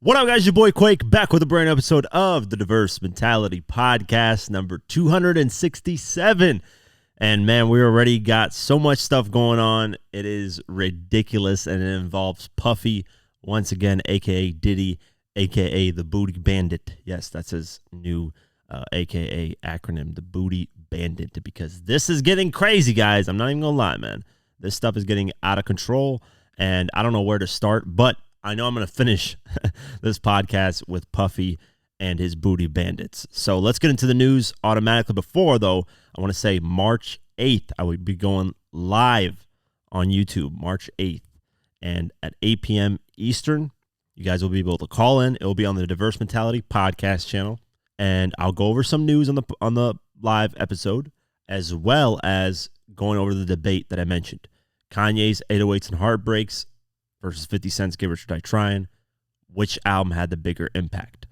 What up, guys? Your boy Quake back with a brand new episode of the Diverse Mentality Podcast, number 267. And man, we already got so much stuff going on. It is ridiculous, and it involves Puffy once again, aka Diddy, aka the Booty Bandit. Yes, that's his new aka acronym, the Booty Bandit, because this is getting crazy, guys. I'm not even gonna lie, man. This stuff is getting out of control, and I don't know where to start, but I know I'm going to finish this podcast with Puffy and his Booty Bandits. So let's get into the news automatically. Before, though, I want to say March 8th, I will be going live on YouTube, March 8th. And at 8 p.m. Eastern, you guys will be able to call in. It will be on the Diverse Mentality Podcast channel. And I'll go over some news on the live episode, as well as going over the debate that I mentioned. Kanye's 808s and Heartbreaks versus 50 Cent's Give Or Die Tryin'. Which album had the bigger impact?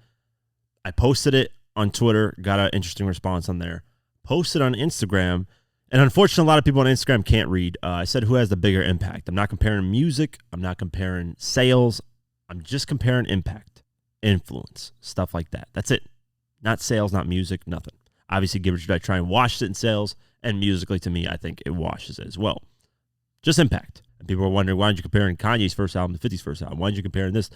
I posted it on Twitter, got an interesting response on there. Posted on Instagram, and unfortunately, a lot of people on Instagram can't read. I said, who has the bigger impact? I'm not comparing music. I'm not comparing sales. I'm just comparing impact, influence, stuff like that. That's it. Not sales, not music, nothing. Obviously, Give Or Die Tryin' washed it in sales, and musically, to me, I think it washes it as well. Just impact. And people are wondering, why aren't you comparing Kanye's first album to 50's first album? Why aren't you comparing this?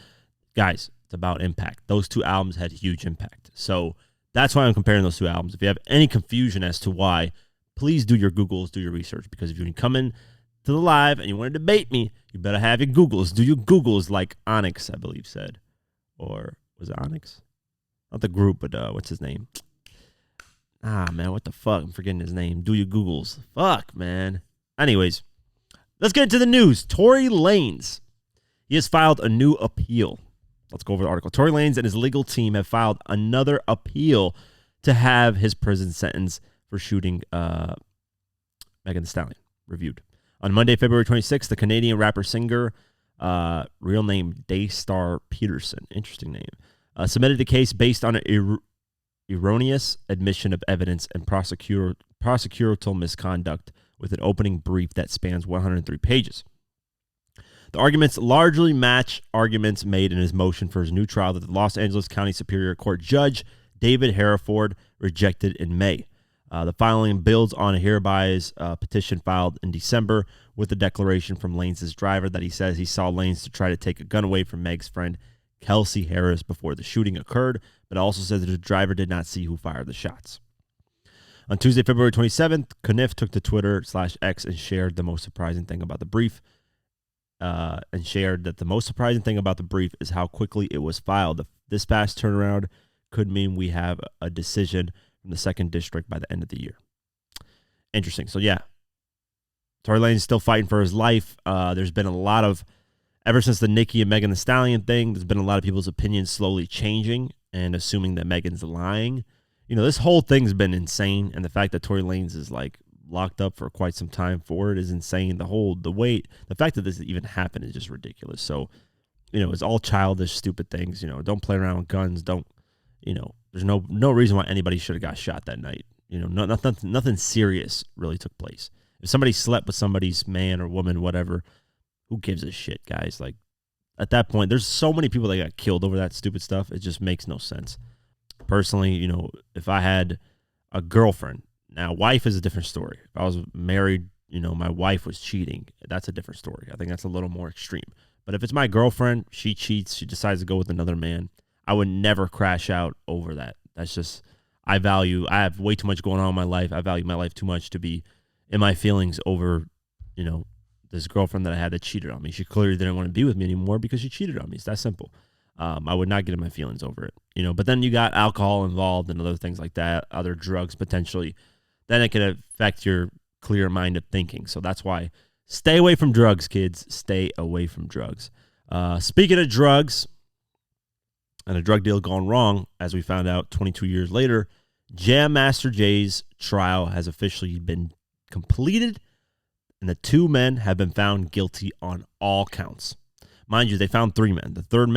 Guys, it's about impact. Those two albums had huge impact. So that's why I'm comparing those two albums. If you have any confusion as to why, please do your Googles, do your research. Because if you come in to the live and you want to debate me, you better have your Googles. Do your Googles, like Onyx, I believe, said. Or was it Onyx? Not the group, but what's his name? Man, what the fuck? I'm forgetting his name. Do your Googles. Fuck, man. Anyways. Let's get into the news. Tory Lanez. He has filed a new appeal. Let's go over the article. Tory Lanez and his legal team have filed another appeal to have his prison sentence for shooting Megan Thee Stallion reviewed. On Monday, February 26th, the Canadian rapper-singer, real name Daystar Peterson, interesting name, submitted a case based on an erroneous admission of evidence and prosecutorial misconduct with an opening brief that spans 103 pages. The arguments largely match arguments made in his motion for his new trial that the Los Angeles County Superior Court Judge David Hereford rejected in May. The filing builds on a hereby petition filed in December with a declaration from Lanez's driver that he says he saw Lanez to try to take a gun away from Meg's friend Kelsey Harris before the shooting occurred, but also says that the driver did not see who fired the shots. On Tuesday, February 27th, Kniff took to Twitter/X and shared the most surprising thing about the brief, and shared that the most surprising thing about the brief is how quickly it was filed. This fast turnaround could mean we have a decision from the second district by the end of the year. Interesting. So, yeah, Tory Lanez is still fighting for his life. There's been a lot of, ever since the Nicki and Megan Thee Stallion thing, there's been a lot of people's opinions slowly changing and assuming that Megan's lying. You know, this whole thing's been insane, and the fact that Tory Lanez is like locked up for quite some time for it is insane. The fact that this even happened is just ridiculous. So, you know, it's all childish, stupid things. You know, don't play around with guns. Don't, you know, there's no reason why anybody should have got shot that night. You know, nothing serious really took place. If somebody slept with somebody's man or woman, whatever, who gives a shit, guys? Like, at that point, there's so many people that got killed over that stupid stuff. It just makes no sense. Personally, you know, if I had a girlfriend, now wife is a different story. If I was married, you know, my wife was cheating, that's a different story. I think that's a little more extreme. But if it's my girlfriend, she cheats, she decides to go with another man, I would never crash out over that. That's just, I have way too much going on in my life. I value my life too much to be in my feelings over, you know, this girlfriend that I had that cheated on me. She clearly didn't want to be with me anymore because she cheated on me. It's that simple. I would not get in my feelings over it, you know. But then you got alcohol involved and other things like that, other drugs potentially. Then it can affect your clear mind of thinking. So that's why stay away from drugs, kids. Stay away from drugs. Speaking of drugs and a drug deal gone wrong, as we found out 22 years later, Jam Master Jay's trial has officially been completed, and the two men have been found guilty on all counts. Mind you, they found three men. The third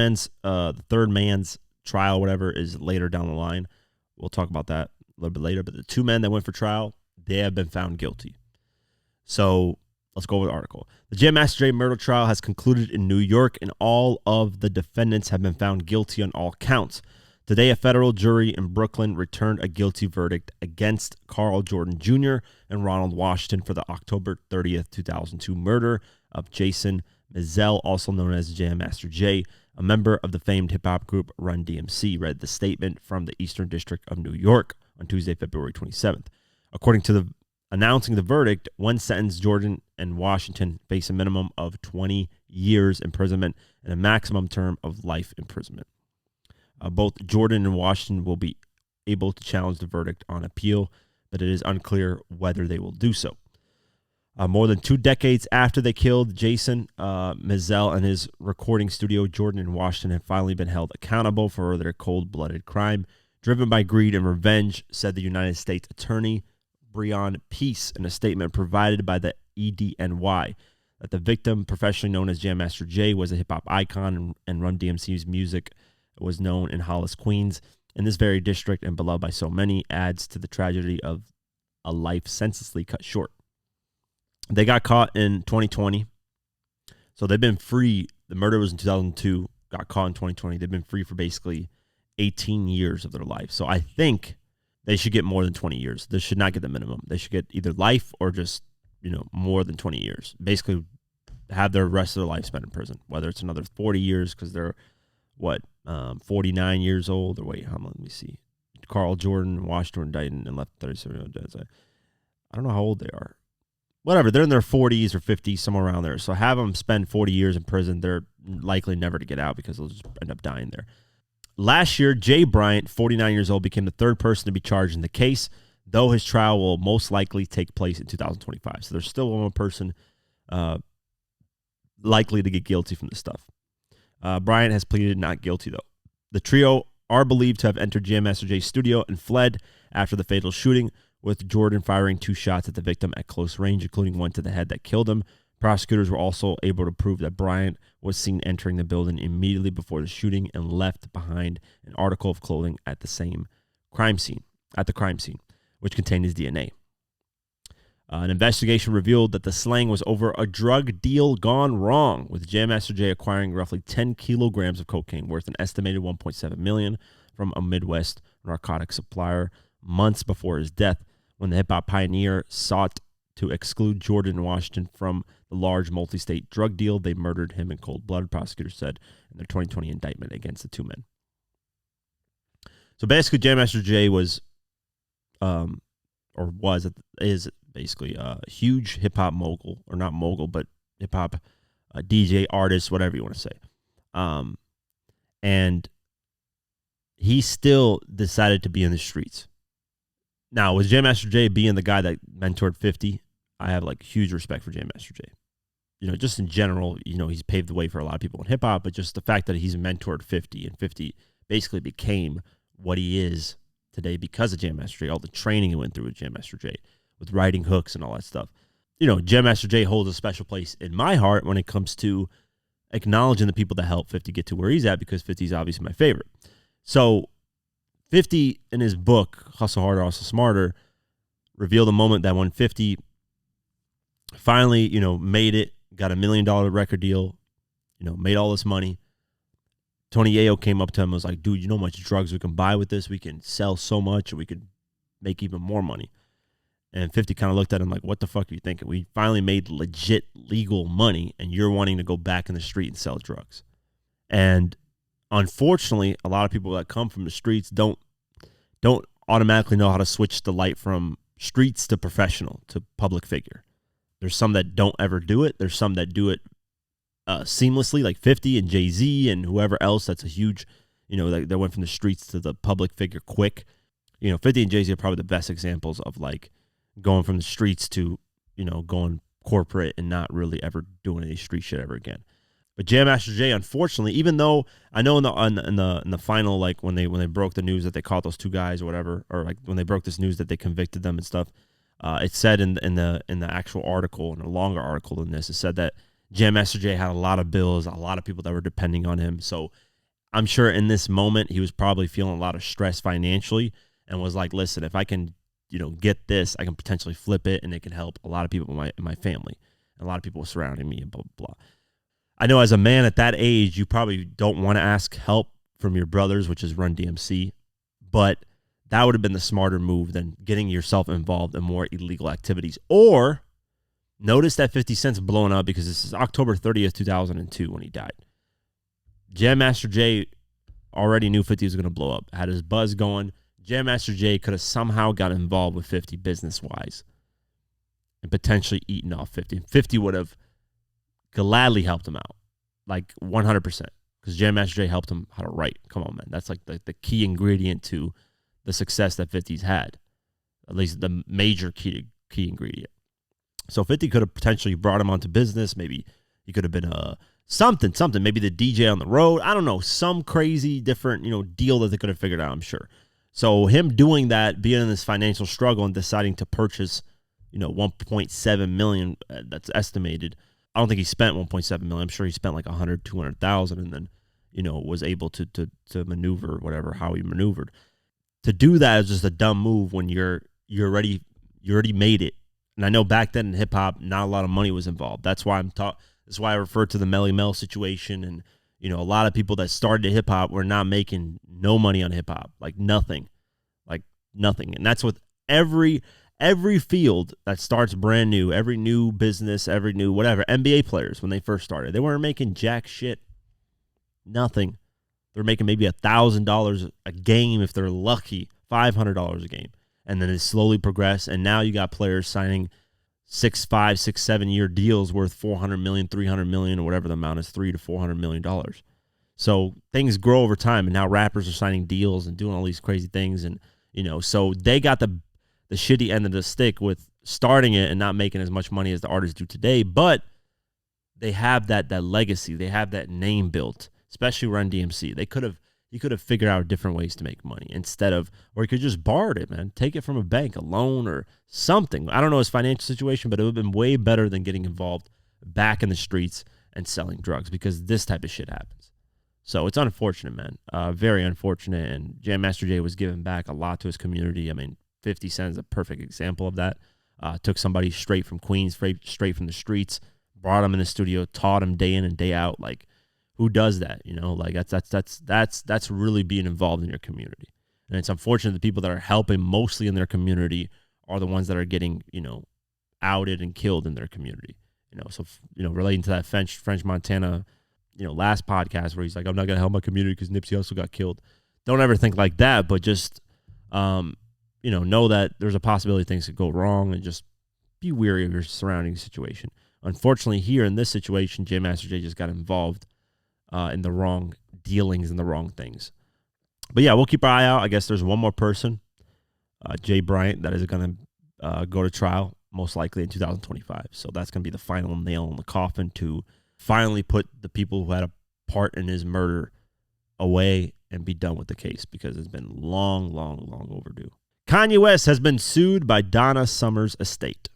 man's trial, whatever, is later down the line. We'll talk about that a little bit later. But the two men that went for trial, they have been found guilty. So Let's go over the article. The Jam Master Jay murder trial has concluded in New York, and all of the defendants have been found guilty on all counts. Today, a federal jury in Brooklyn returned a guilty verdict against Carl Jordan Jr. and Ronald Washington for the October 30th, 2002 murder of Jason Mizell, also known as Jam Master Jay, a member of the famed hip-hop group Run DMC, read the statement from the Eastern District of New York on Tuesday, February 27th. According to the announcing the verdict, one sentence, Jordan and Washington face a minimum of 20 years imprisonment and a maximum term of life imprisonment. Both Jordan and Washington will be able to challenge the verdict on appeal, but it is unclear whether they will do so. More than 2 decades after they killed Jason Mizell and his recording studio, Jordan and Washington have finally been held accountable for their cold-blooded crime, driven by greed and revenge, said the United States Attorney Breon Peace in a statement provided by the EDNY. That the victim, professionally known as Jam Master Jay, was a hip-hop icon, and Run DMC's music was known in Hollis, Queens, in this very district and beloved by so many, adds to the tragedy of a life senselessly cut short. They got caught in 2020, so they've been free. The murder was in 2002, got caught in 2020. They've been free for basically 18 years of their life. So I think they should get more than 20 years. They should not get the minimum. They should get either life or just, more than 20 years. Basically, have their rest of their life spent in prison, whether it's another 40 years because they're, 49 years old, or wait, how long? Let me see. Carl Jordan, Washington died and left 37 years old. I don't know how old they are. Whatever, they're in their 40s or 50s, somewhere around there. So have them spend 40 years in prison. They're likely never to get out because they'll just end up dying there. Last year, Jay Bryant, 49 years old, became the third person to be charged in the case, though his trial will most likely take place in 2025. So there's still one person likely to get guilty from this stuff. Bryant has pleaded not guilty, though. The trio are believed to have entered Jam Master Jay's studio and fled after the fatal shooting, with Jordan firing 2 shots at the victim at close range, including one to the head that killed him. Prosecutors were also able to prove that Bryant was seen entering the building immediately before the shooting and left behind an article of clothing at the crime scene, which contained his DNA. An investigation revealed that the slaying was over a drug deal gone wrong, with Jam Master Jay acquiring roughly 10 kilograms of cocaine worth an estimated $1.7 million from a Midwest narcotic supplier months before his death, when the hip-hop pioneer sought to exclude Jordan and Washington from the large multi-state drug deal. They murdered him in cold blood, prosecutors said in their 2020 indictment against the 2 men. So basically, Jam Master Jay is basically a huge hip-hop mogul, or not mogul, but hip-hop DJ, artist, whatever you want to say. And he still decided to be in the streets. Now, with Jam Master Jay being the guy that mentored 50, I have huge respect for Jam Master Jay. Just in general, he's paved the way for a lot of people in hip-hop, but just the fact that he's mentored 50, and 50 basically became what he is today because of Jam Master Jay, all the training he went through with Jam Master Jay, with writing hooks and all that stuff. Jam Master Jay holds a special place in my heart when it comes to acknowledging the people that helped 50 get to where he's at, because 50 is obviously my favorite. So 50, in his book, Hustle Harder, Hustle Smarter, revealed a moment that when 50 finally, made it, got $1 million record deal, made all this money, Tony Yayo came up to him and was like, dude, you know how much drugs we can buy with this? We can sell so much and we could make even more money. And 50 kind of looked at him like, what the fuck are you thinking? We finally made legit legal money and you're wanting to go back in the street and sell drugs. And unfortunately, a lot of people that come from the streets don't automatically know how to switch the light from streets to professional to public figure. There's some that don't ever do it. There's some that do it seamlessly, like 50 and Jay-Z and whoever else that's a huge, that went from the streets to the public figure quick. 50 and Jay-Z are probably the best examples of going from the streets to, going corporate and not really ever doing any street shit ever again. But Jam Master Jay, unfortunately, even though I know in the final, when they broke the news that they caught those 2 guys or whatever, or when they broke this news that they convicted them and stuff, it said in the actual article, in a longer article than this, it said that Jam Master Jay had a lot of bills, a lot of people that were depending on him. So I'm sure in this moment he was probably feeling a lot of stress financially and was like, listen, if I can, get this, I can potentially flip it and it can help a lot of people in my family. And a lot of people were surrounding me and blah, blah, blah. I know as a man at that age, you probably don't want to ask help from your brothers, which is Run DMC, but that would have been the smarter move than getting yourself involved in more illegal activities. Or notice that 50 Cent's blowing up because this is October 30th, 2002 when he died. Jam Master Jay already knew 50 was going to blow up, had his buzz going. Jam Master Jay could have somehow got involved with 50 business-wise and potentially eaten off 50. 50 would have gladly helped him out, like 100%, because Jam Master Jay helped him how to write. Come on, man. That's like the key ingredient to the success that 50's had, at least the major key ingredient. So 50 could have potentially brought him onto business. Maybe he could have been something, maybe the DJ on the road. I don't know, some crazy different, deal that they could have figured out, I'm sure. So him doing that, being in this financial struggle and deciding to purchase, 1.7 million, that's estimated. I don't think he spent 1.7 million. I'm sure he spent like 100, 200,000 and then, was able to maneuver whatever, how he maneuvered. To do that is just a dumb move when you already made it. And I know back then in hip hop, not a lot of money was involved. That's why that's why I refer to the Melly Mel situation. And, a lot of people that started hip hop were not making no money on hip hop, like nothing. And that's with every field that starts brand new, every new business, every new whatever. NBA players, when they first started, they weren't making jack shit. Nothing. They're making maybe $1,000 a game if they're lucky, $500 a game. And then it slowly progressed. And now you got players signing 6, 5, 6, 7-year deals worth $400 million, $300 million, or whatever the amount is, $300 to $400 million. So things grow over time. And now rappers are signing deals and doing all these crazy things. And, so they got the shitty end of the stick with starting it and not making as much money as the artists do today. But they have that legacy. They have that name built, especially Run DMC. He could have figured out different ways to make money or he could just borrow it, man. Take it from a bank, a loan or something. I don't know his financial situation, but it would have been way better than getting involved back in the streets and selling drugs because this type of shit happens. So it's unfortunate, man. Very unfortunate. And Jam Master Jay was giving back a lot to his community. I mean, 50 Cent is a perfect example of that. Took somebody straight from Queens, straight from the streets, brought him in the studio, taught him day in and day out. Like, who does that? That's really being involved in your community. And it's unfortunate the people that are helping mostly in their community are the ones that are getting, outed and killed in their community. So relating to that French Montana, last podcast where he's like, I'm not gonna help my community because Nipsey Hussle got killed. Don't ever think like that, but just know that there's a possibility things could go wrong and just be wary of your surrounding situation. Unfortunately, here in this situation, Jam Master Jay just got involved in the wrong dealings and the wrong things. But yeah, we'll keep our eye out. I guess there's one more person, Jay Bryant, that is going to go to trial, most likely in 2025. So that's going to be the final nail in the coffin to finally put the people who had a part in his murder away and be done with the case because it's been long, long, long overdue. Kanye West has been sued by Donna Summer's estate.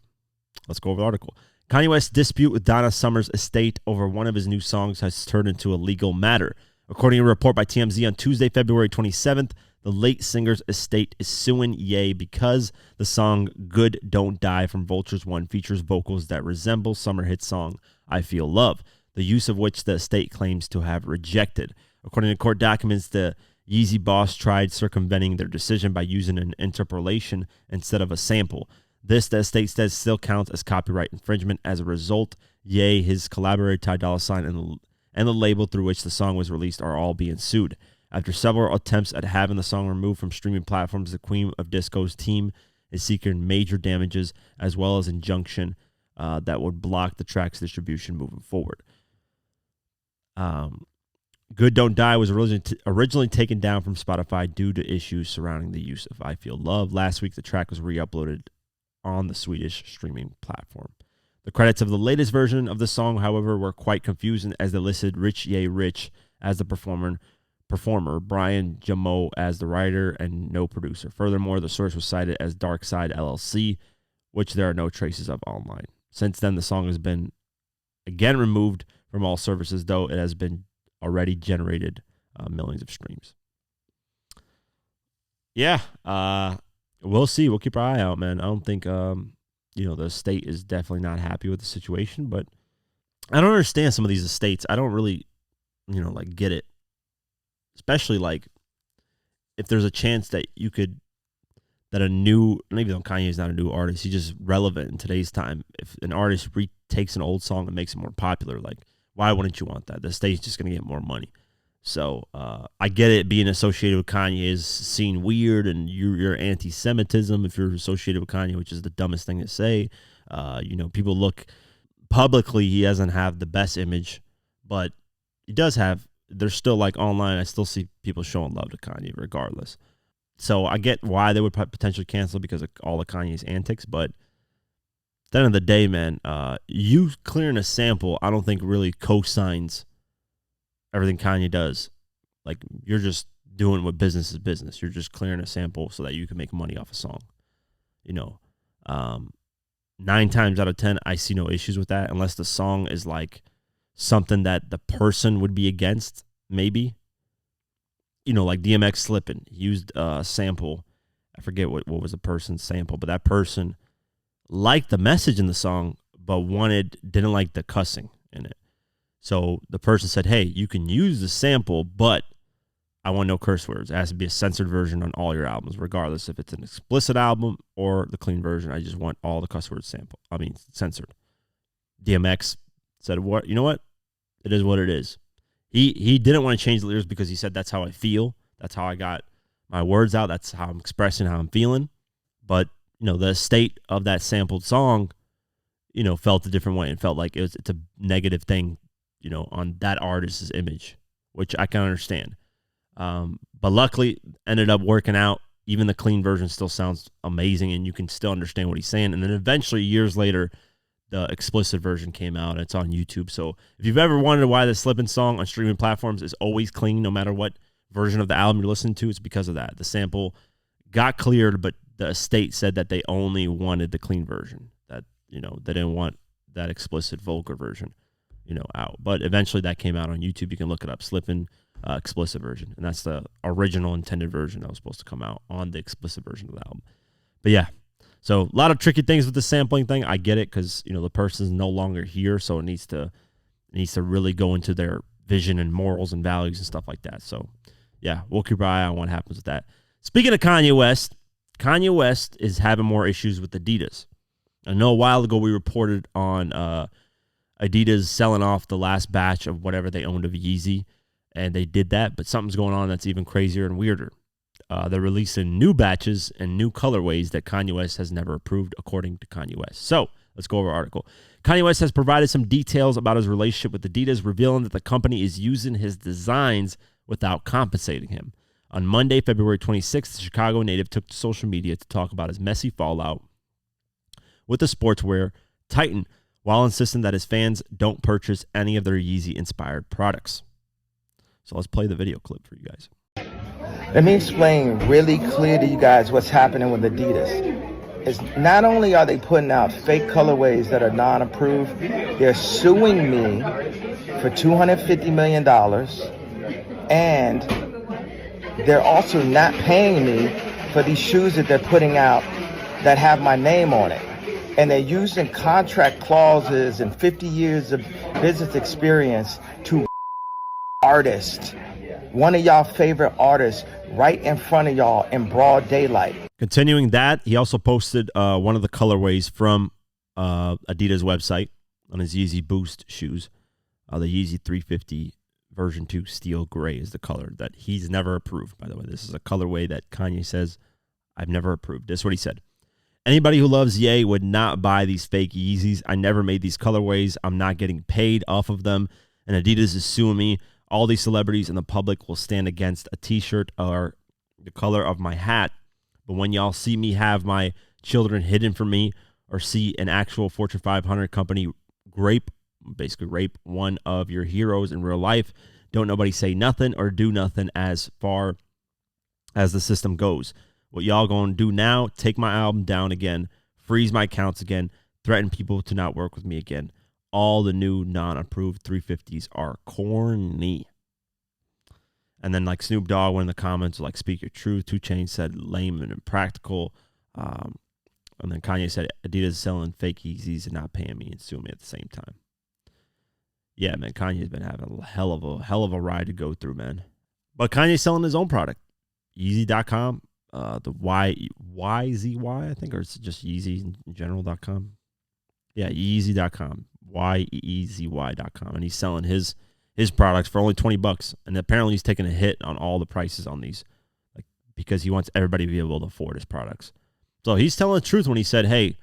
Let's go over the article. Kanye West's dispute with Donna Summer's estate over one of his new songs has turned into a legal matter. According to a report by TMZ on Tuesday, February 27th, the late singer's estate is suing Ye because the song Good Don't Die from Vultures 1 features vocals that resemble Summer hit song I Feel Love, the use of which the estate claims to have rejected. According to court documents, the Yeezy boss tried circumventing their decision by using an interpolation instead of a sample. This, the estate says, still counts as copyright infringement. As a result, Ye, his collaborator Ty Dolla $ign, and the label through which the song was released are all being sued. After several attempts at having the song removed from streaming platforms, the Queen of Disco's team is seeking major damages as well as injunction that would block the track's distribution moving forward. Good Don't Die was originally taken down from Spotify due to issues surrounding the use of I Feel Love. Last week, the track was re-uploaded on the Swedish streaming platform. The credits of the latest version of the song, however, were quite confusing as they listed Rich Ye Rich as the performer, Brian Jamo as the writer, and no producer. Furthermore, the source was cited as Dark Side LLC, which there are no traces of online. Since then, the song has been again removed from all services, though it has been already generated millions of streams. Yeah, we'll see. We'll keep our eye out, man. I don't think the state is definitely not happy with the situation, but I don't understand some of these estates. I don't really, like get it. Especially like if there's a chance that maybe though Kanye is not a new artist, he's just relevant in today's time. If an artist retakes an old song and makes it more popular, like why wouldn't you want that? The state's just going to get more money. So I get it, being associated with Kanye is seen weird, and you're anti-Semitism if you're associated with Kanye, which is the dumbest thing to say. People look publicly, he doesn't have the best image, but he does have. There's still like online, I still see people showing love to Kanye regardless. So I get why they would potentially cancel because of all of Kanye's antics, but at the end of the day, man, you clearing a sample, I don't think really co-signs everything Kanye does. Like, you're just doing what business is business. You're just clearing a sample so that you can make money off a song. 9 times out of 10, I see no issues with that unless the song is like something that the person would be against, maybe. Like DMX Slippin'. He used a sample. I forget what was the person's sample, but that person liked the message in the song, but didn't like the cussing in it. So the person said, hey, you can use the sample, but I want no curse words. It has to be a censored version on all your albums, regardless if it's an explicit album or the clean version. I just want all the cuss words censored. DMX said, "What? You know what? It is what it is." He didn't want to change the lyrics because he said, that's how I feel. That's how I got my words out. That's how I'm expressing how I'm feeling. But, the state of that sampled song, felt a different way and felt like it's a negative thing, on that artist's image, which I can understand. But luckily, ended up working out. Even the clean version still sounds amazing, and you can still understand what he's saying. And then eventually, years later, the explicit version came out. It's on YouTube. So if you've ever wondered why the Slippin' song on streaming platforms is always clean, no matter what version of the album you're listening to, it's because of that. The sample got cleared, but the estate said that they only wanted the clean version. That, they didn't want that explicit vulgar version, out. But eventually that came out on YouTube. You can look it up, Slippin' explicit version. And that's the original intended version that was supposed to come out on the explicit version of the album. But yeah. So a lot of tricky things with the sampling thing. I get it because, the person's no longer here, so it needs to really go into their vision and morals and values and stuff like that. So, yeah, we'll keep our eye on what happens with that. Speaking of Kanye West is having more issues with Adidas. I know a while ago we reported on Adidas selling off the last batch of whatever they owned of Yeezy, and they did that, but something's going on that's even crazier and weirder. They're releasing new batches and new colorways that Kanye West has never approved, according to Kanye West. So let's go over our article. Kanye West has provided some details about his relationship with Adidas, revealing that the company is using his designs without compensating him. On Monday, February 26th, the Chicago native took to social media to talk about his messy fallout with the sportswear titan, while insisting that his fans don't purchase any of their Yeezy-inspired products. So let's play the video clip for you guys. Let me explain really clear to you guys what's happening with Adidas. It's not only are they putting out fake colorways that are non-approved, they're suing me for $250 million, and they're also not paying me for these shoes that they're putting out that have my name on it. And they're using contract clauses and 50 years of business experience to artists. One of y'all favorite artists right in front of y'all in broad daylight. Continuing that, he also posted one of the colorways from Adidas website on his Yeezy Boost shoes. The Yeezy 350 version 2 steel gray is the color that he's never approved, by the way. This is a colorway that Kanye says, I've never approved. This is what he said. Anybody who loves Ye would not buy these fake Yeezys. I never made these colorways. I'm not getting paid off of them. And Adidas is suing me. All these celebrities and the public will stand against a t-shirt or the color of my hat. But when y'all see me have my children hidden from me or see an actual Fortune 500 company rape one of your heroes in real life, don't nobody say nothing or do nothing as far as the system goes. What y'all gonna do now, take my album down again, freeze my accounts again, threaten people to not work with me again. All the new non-approved 350s are corny. And then like Snoop Dogg went in the comments like, speak your truth. 2 Chainz said lame and impractical. And then Kanye said Adidas is selling fake Yeezys and not paying me and suing me at the same time. Yeah, man, Kanye's been having a hell of a ride to go through, man. But Kanye's selling his own product. Yeezy.com, the YZY, I think, or it's just Yeezy in general.com. Yeah, Yeezy.com, YEEZY.com. And he's selling his products for only $20. And apparently he's taking a hit on all the prices on these, like, because he wants everybody to be able to afford his products. So he's telling the truth when he said, hey,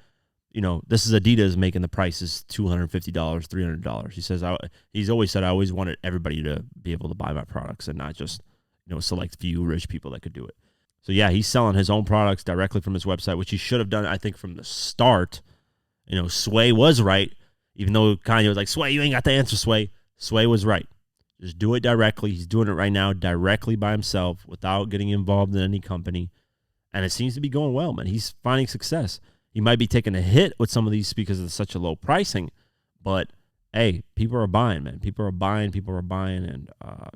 you know, this is Adidas making the prices $250, $300. He says, he's always said, I always wanted everybody to be able to buy my products and not just, you know, select few rich people that could do it. So yeah, he's selling his own products directly from his website, which he should have done, I think, from the start. You know, Sway was right, even though Kanye was like, Sway, you ain't got the answer, Sway. Sway was right. Just do it directly. He's doing it right now directly by himself without getting involved in any company. And it seems to be going well, man. He's finding success. He might be taking a hit with some of these because of such a low pricing, but hey, people are buying, man. People are buying, and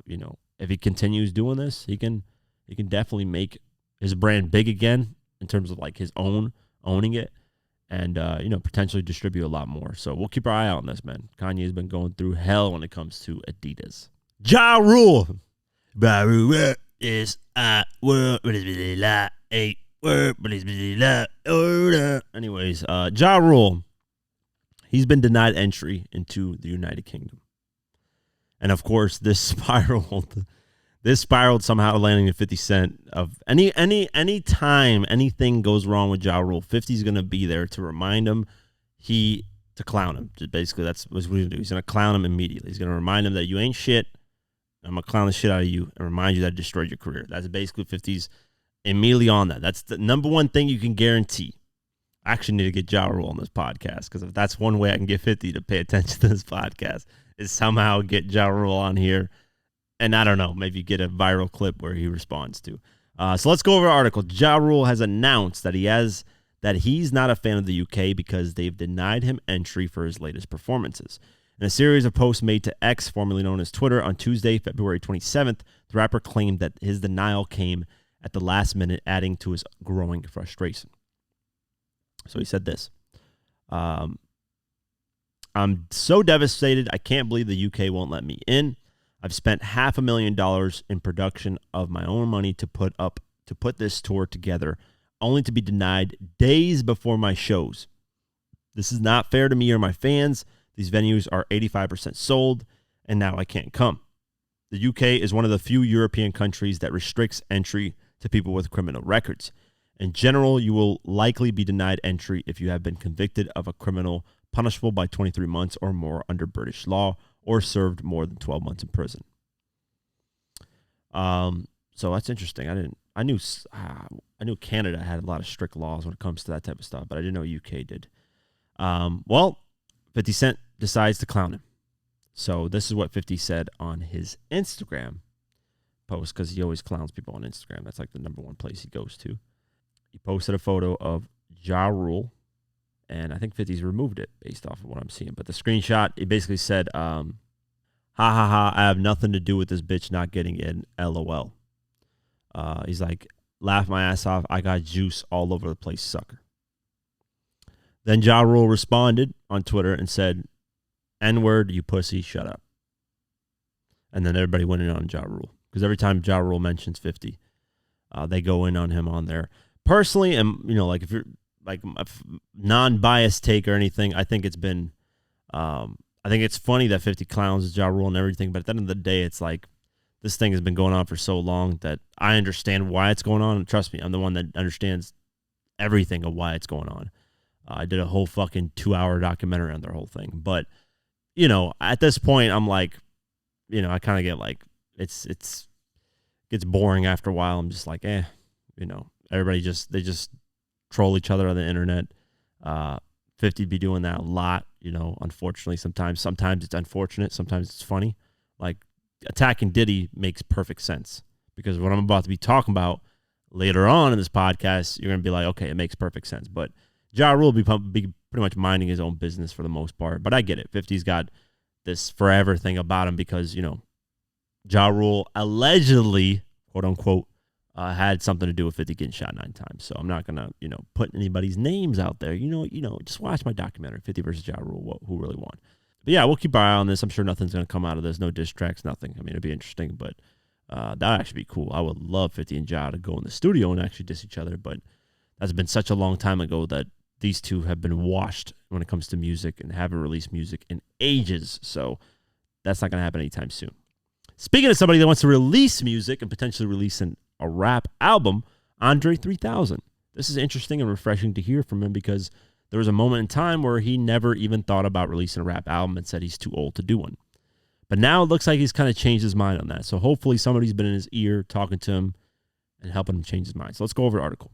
you know, if he continues doing this, he can definitely make his brand big again in terms of like his owning it, and you know, potentially distribute a lot more. So we'll keep our eye out on this, man. Kanye has been going through hell when it comes to Adidas. Ja Rule. Ja Rule is world, but it's really like a word, but it's really like order. Anyways, Ja Rule, he's been denied entry into the United Kingdom. And of course, this spiraled somehow landing at 50 Cent. Of any time anything goes wrong with Ja Rule, 50's gonna be there to remind him, to clown him. Basically, that's what he's gonna do. He's gonna clown him immediately. He's gonna remind him that you ain't shit. I'm gonna clown the shit out of you and remind you that I destroyed your career. That's basically 50's immediately on that. That's the number one thing you can guarantee. I actually need to get Ja Rule on this podcast, because if that's one way I can get 50 to pay attention to this podcast, is somehow get Ja Rule on here. And I don't know, maybe get a viral clip where he responds to. So let's go over the article. Ja Rule has announced that he's not a fan of the UK because they've denied him entry for his latest performances. In a series of posts made to X, formerly known as Twitter, on Tuesday, February 27th, the rapper claimed that his denial came at the last minute, adding to his growing frustration. So he said this. I'm so devastated. I can't believe the UK won't let me in. I've spent $500,000 in production of my own money to put this tour together, only to be denied days before my shows. This is not fair to me or my fans. These venues are 85% sold, and now I can't come. The UK is one of the few European countries that restricts entry to people with criminal records. In general, you will likely be denied entry if you have been convicted of a criminal punishable by 23 months or more under British law, or served more than 12 months in prison. So that's interesting. I knew Canada had a lot of strict laws when it comes to that type of stuff, but I didn't know UK did. Well, 50 Cent decides to clown him. So this is what 50 said on his Instagram post, because he always clowns people on Instagram. That's like the number one place he goes to. He posted a photo of Ja Rule, and I think 50's removed it based off of what I'm seeing. But the screenshot, it basically said, ha ha ha, I have nothing to do with this bitch not getting in, LOL. He's like, laugh my ass off, I got juice all over the place, sucker. Then Ja Rule responded on Twitter and said, N-word, you pussy, shut up. And then everybody went in on Ja Rule, because every time Ja Rule mentions 50, they go in on him on there. Personally, and you know, like if you're like a non-biased take or anything, I think it's been, I think it's funny that 50 clowns Ja Rule and everything, but at the end of the day, it's like this thing has been going on for so long that I understand why it's going on. And trust me, I'm the one that understands everything of why it's going on. I did a whole fucking 2-hour documentary on their whole thing, but you know, at this point, I'm like, you know, I kind of get like, it gets boring after a while. I'm just like, you know, everybody they just troll each other on the internet. 50 be doing that a lot, you know, unfortunately. Sometimes it's unfortunate. Sometimes it's funny. Like attacking Diddy makes perfect sense, because what I'm about to be talking about later on in this podcast, you're going to be like, okay, it makes perfect sense. But Ja Rule will be pretty much minding his own business for the most part. But I get it. 50's got this forever thing about him because, you know, Ja Rule allegedly, quote unquote, had something to do with 50 getting shot 9 times. So I'm not going to, put anybody's names out there. Just watch my documentary, 50 versus Ja Rule, who really won. But yeah, we'll keep our eye on this. I'm sure nothing's going to come out of this. No diss tracks, nothing. I mean, it'd be interesting, but that would actually be cool. I would love 50 and Ja to go in the studio and actually diss each other, but that's been such a long time ago that these two have been washed when it comes to music and haven't released music in ages. So that's not going to happen anytime soon. Speaking of somebody that wants to release music and potentially release a rap album, Andre 3000. This is interesting and refreshing to hear from him because there was a moment in time where he never even thought about releasing a rap album and said he's too old to do one. But now it looks like he's kind of changed his mind on that. So hopefully somebody's been in his ear talking to him and helping him change his mind. So let's go over the article.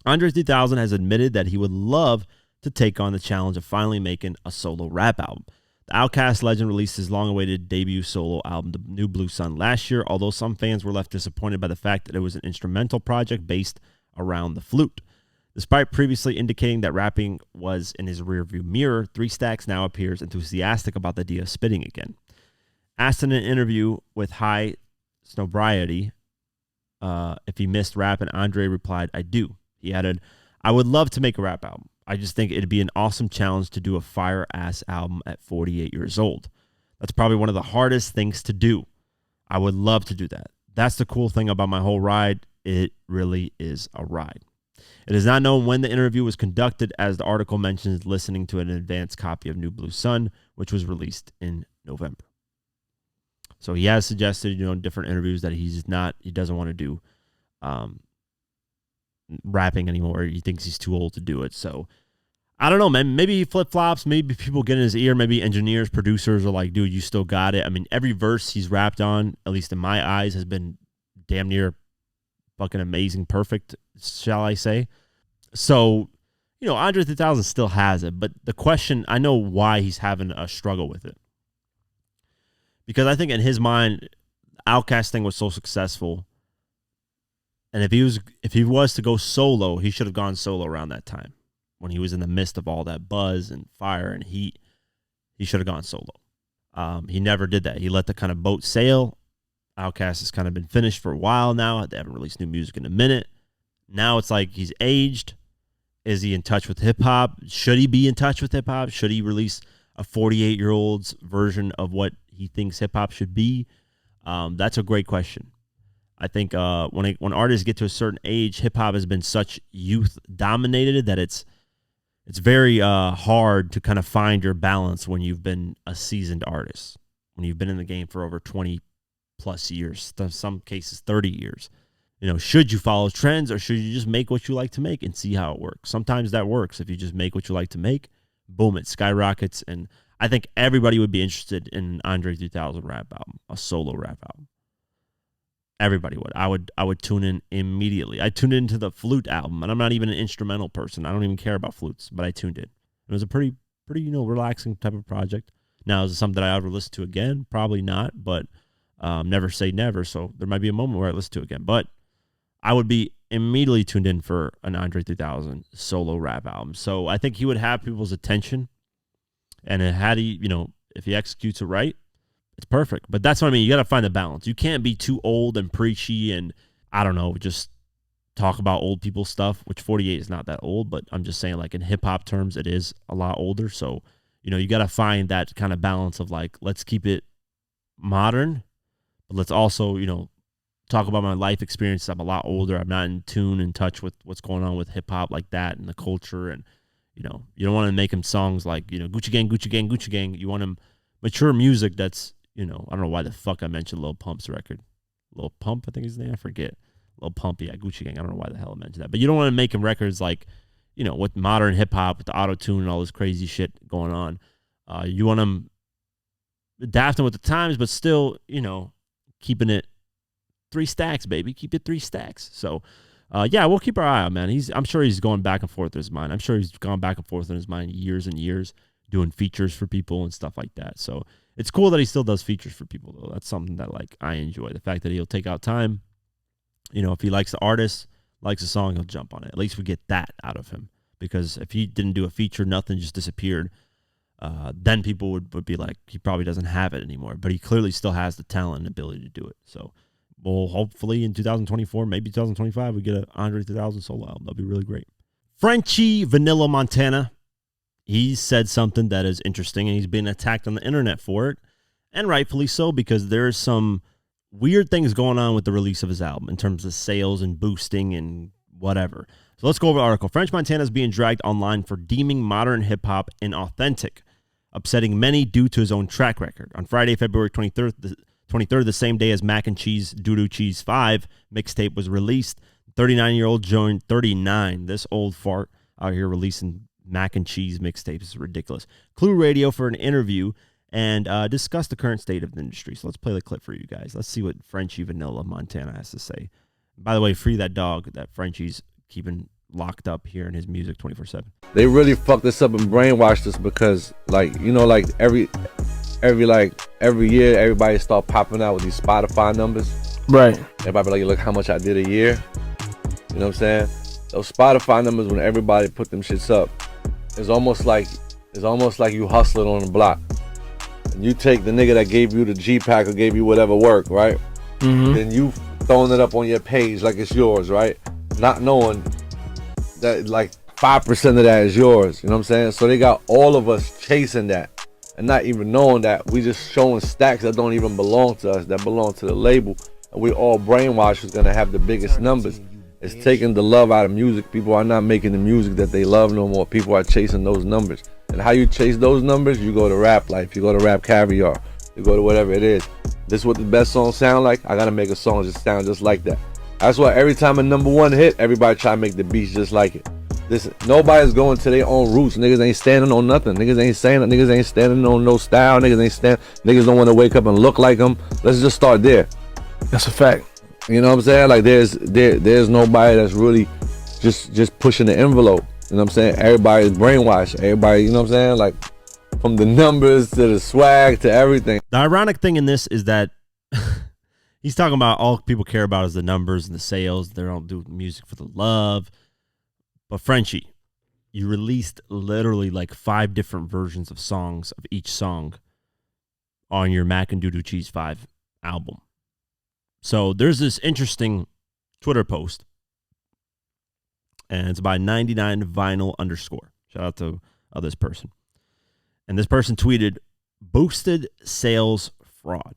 Andre 3000 has admitted that he would love to take on the challenge of finally making a solo rap album. The Outkast legend released his long-awaited debut solo album, The New Blue Sun, last year, although some fans were left disappointed by the fact that it was an instrumental project based around the flute. Despite previously indicating that rapping was in his rearview mirror, 3 Stacks now appears enthusiastic about the idea of spitting again. Asked in an interview with High Snobriety if he missed rapping, Andre replied, "I do." He added, "I would love to make a rap album. I just think it'd be an awesome challenge to do a fire-ass album at 48 years old. That's probably one of the hardest things to do. I would love to do that. That's the cool thing about my whole ride. It really is a ride." It is not known when the interview was conducted, as the article mentions listening to an advanced copy of New Blue Sun, which was released in November. So he has suggested, in different interviews that he doesn't want to do rapping anymore. He thinks he's too old to do it. So I don't know, man. Maybe he flip-flops. Maybe people get in his ear. Maybe engineers, producers are like, dude, you still got it. I mean, every verse he's rapped on, at least in my eyes, has been damn near fucking amazing, perfect, shall I say. So, Andre 3000 still has it. But the question, I know why he's having a struggle with it. Because I think in his mind, Outkast thing was so successful. And if he was to go solo, he should have gone solo around that time. When he was in the midst of all that buzz and fire and heat, he should have gone solo. He never did that. He let the kind of boat sail. Outkast has kind of been finished for a while now. They haven't released new music in a minute. Now it's like he's aged. Is he in touch with hip-hop? Should he be in touch with hip-hop? Should he release a 48-year-old's version of what he thinks hip-hop should be? That's a great question. I think when artists get to a certain age, hip-hop has been such youth-dominated that it's very hard to kind of find your balance when you've been a seasoned artist, when you've been in the game for over 20-plus years, in some cases 30 years. Should you follow trends or should you just make what you like to make and see how it works? Sometimes that works. If you just make what you like to make, boom, it skyrockets. And I think everybody would be interested in an Andre 3000 rap album, a solo rap album. Everybody would. I would tune in immediately. I tuned into the flute album, and I'm not even an instrumental person. I don't even care about flutes, but I tuned in. It was a pretty relaxing type of project. Now, is it something that I ever listen to again? Probably not, but never say never. So there might be a moment where I listen to it again. But I would be immediately tuned in for an Andre 3000 solo rap album. So I think he would have people's attention, and if he executes it right, it's perfect. But that's what I mean. You got to find the balance. You can't be too old and preachy and, I don't know, just talk about old people stuff, which 48 is not that old, but I'm just saying, like, in hip-hop terms, it is a lot older. So, you got to find that kind of balance of, like, let's keep it modern, but let's also, talk about my life experience. I'm a lot older. I'm not in touch with what's going on with hip-hop like that and the culture. And, you don't want to make him songs like, Gucci Gang, Gucci Gang, Gucci Gang. You want him mature music that's, I don't know why the fuck I mentioned Lil Pump's record. Lil Pump, I think his name. I forget. Lil Pump, yeah, Gucci Gang. I don't know why the hell I mentioned that. But you don't want to make him records like, with modern hip-hop, with the auto-tune and all this crazy shit going on. You want him adapting with the times, but still, keeping it 3 stacks, baby. Keep it 3 stacks. So, we'll keep our eye on, man. I'm sure he's going back and forth in his mind. I'm sure he's gone back and forth in his mind years and years, doing features for people and stuff like that. So it's cool that he still does features for people, though. That's something that, like, I enjoy. The fact that he'll take out time. If he likes the artist, likes the song, he'll jump on it. At least we get that out of him. Because if he didn't do a feature, nothing just disappeared, then people would be like, he probably doesn't have it anymore. But he clearly still has the talent and ability to do it. So Well, hopefully in 2024, maybe 2025, we get a Andre 3000 solo album. That'd be really great. Frenchie Vanilla Montana, he said something that is interesting, and he's been attacked on the internet for it, and rightfully so, because there's some weird things going on with the release of his album in terms of sales and boosting and whatever. So let's go over the article. French Montana is being dragged online for deeming modern hip-hop inauthentic, upsetting many due to his own track record. On Friday, February 23rd, the same day as Mac and Cheese Doo-Doo Cheese 5 mixtape was released, 39-year-old joined 39. This old fart out here releasing Mac and Cheese mixtapes is ridiculous. Clue Radio for an interview and discuss the current state of the industry. So let's play the clip for you guys. Let's see what Frenchie Vanilla Montana has to say. By the way, free that dog that Frenchie's keeping locked up here in his music 24/7. They really fucked us up and brainwashed us because, like, you know, like every year, everybody start popping out with these Spotify numbers. Right. Everybody be like, look how much I did a year. You know what I'm saying? Those Spotify numbers, when everybody put them shits up, it's almost like you hustling on the block. And you take the nigga that gave you the G-Pack or gave you whatever work, right? Mm-hmm. Then you throwing it up on your page like it's yours, right? Not knowing that like 5% of that is yours. You know what I'm saying? So they got all of us chasing that and not even knowing that we just showing stacks that don't even belong to us, that belong to the label. And we all brainwashed who's gonna have the biggest numbers. It's taking the love out of music. People are not making the music that they love no more. People are chasing those numbers. And how you chase those numbers? You go to Rap Life, you go to Rap Caviar, you go to whatever it is. This is what the best songs sound like. I gotta make a song just sound just like that. That's why every time a #1 hit, everybody try to make the beats just like it. Listen, nobody's going to their own roots. Niggas ain't standing on nothing. Niggas ain't saying it. Niggas ain't standing on no style. Niggas don't want to wake up and look like them. Let's just start there. That's a fact. You know what I'm saying? Like there's nobody that's really just pushing the envelope. You know what I'm saying? Everybody's brainwashed. Everybody, you know what I'm saying? Like from the numbers to the swag to everything. The ironic thing in this is that he's talking about all people care about is the numbers and the sales. They don't do music for the love. But Frenchie, you released literally like 5 different versions of songs of each song on your Mac and Doo-Doo Cheese 5 album. So there's this interesting Twitter post, and it's by 99vinyl_. Shout out to this person. And this person tweeted, boosted sales fraud.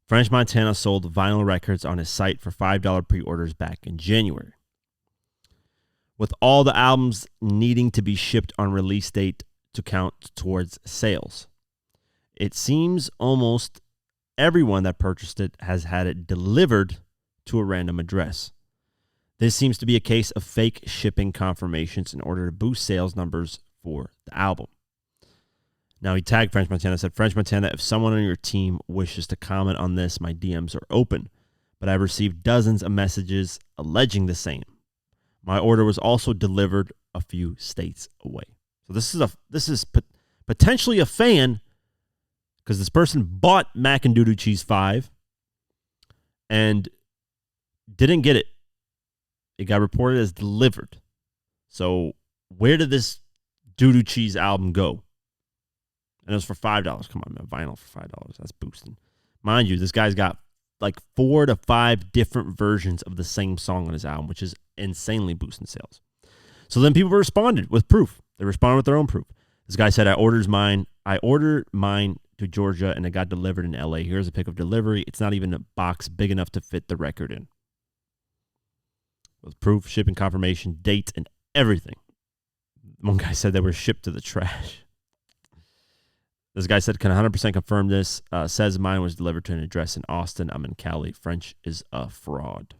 French Montana sold vinyl records on his site for $5 pre-orders back in January. With all the albums needing to be shipped on release date to count towards sales. It seems almost everyone that purchased it has had it delivered to a random address. This seems to be a case of fake shipping confirmations in order to boost sales numbers for the album. Now, he tagged French Montana, said, French Montana, if someone on your team wishes to comment on this, my DMs are open, but I've received dozens of messages alleging the same. My order was also delivered a few states away. So this is potentially a fan, because this person bought Mac and Doo-Doo Cheese 5 and didn't get it. It got reported as delivered. So where did this Doo-Doo Cheese album go? And it was for $5. Come on, man. Vinyl for $5. That's boosting. Mind you, this guy's got like 4 to 5 different versions of the same song on his album, which is insanely boosting sales. So then people responded with proof. They responded with their own proof. This guy said, I ordered mine to Georgia and it got delivered in LA. Here's a pic of delivery. It's not even a box big enough to fit the record in. With proof, shipping confirmation, date, and everything. One guy said they were shipped to the trash. This guy said, can 100% confirm this. Says mine was delivered to an address in Austin. I'm in Cali. French is a fraud.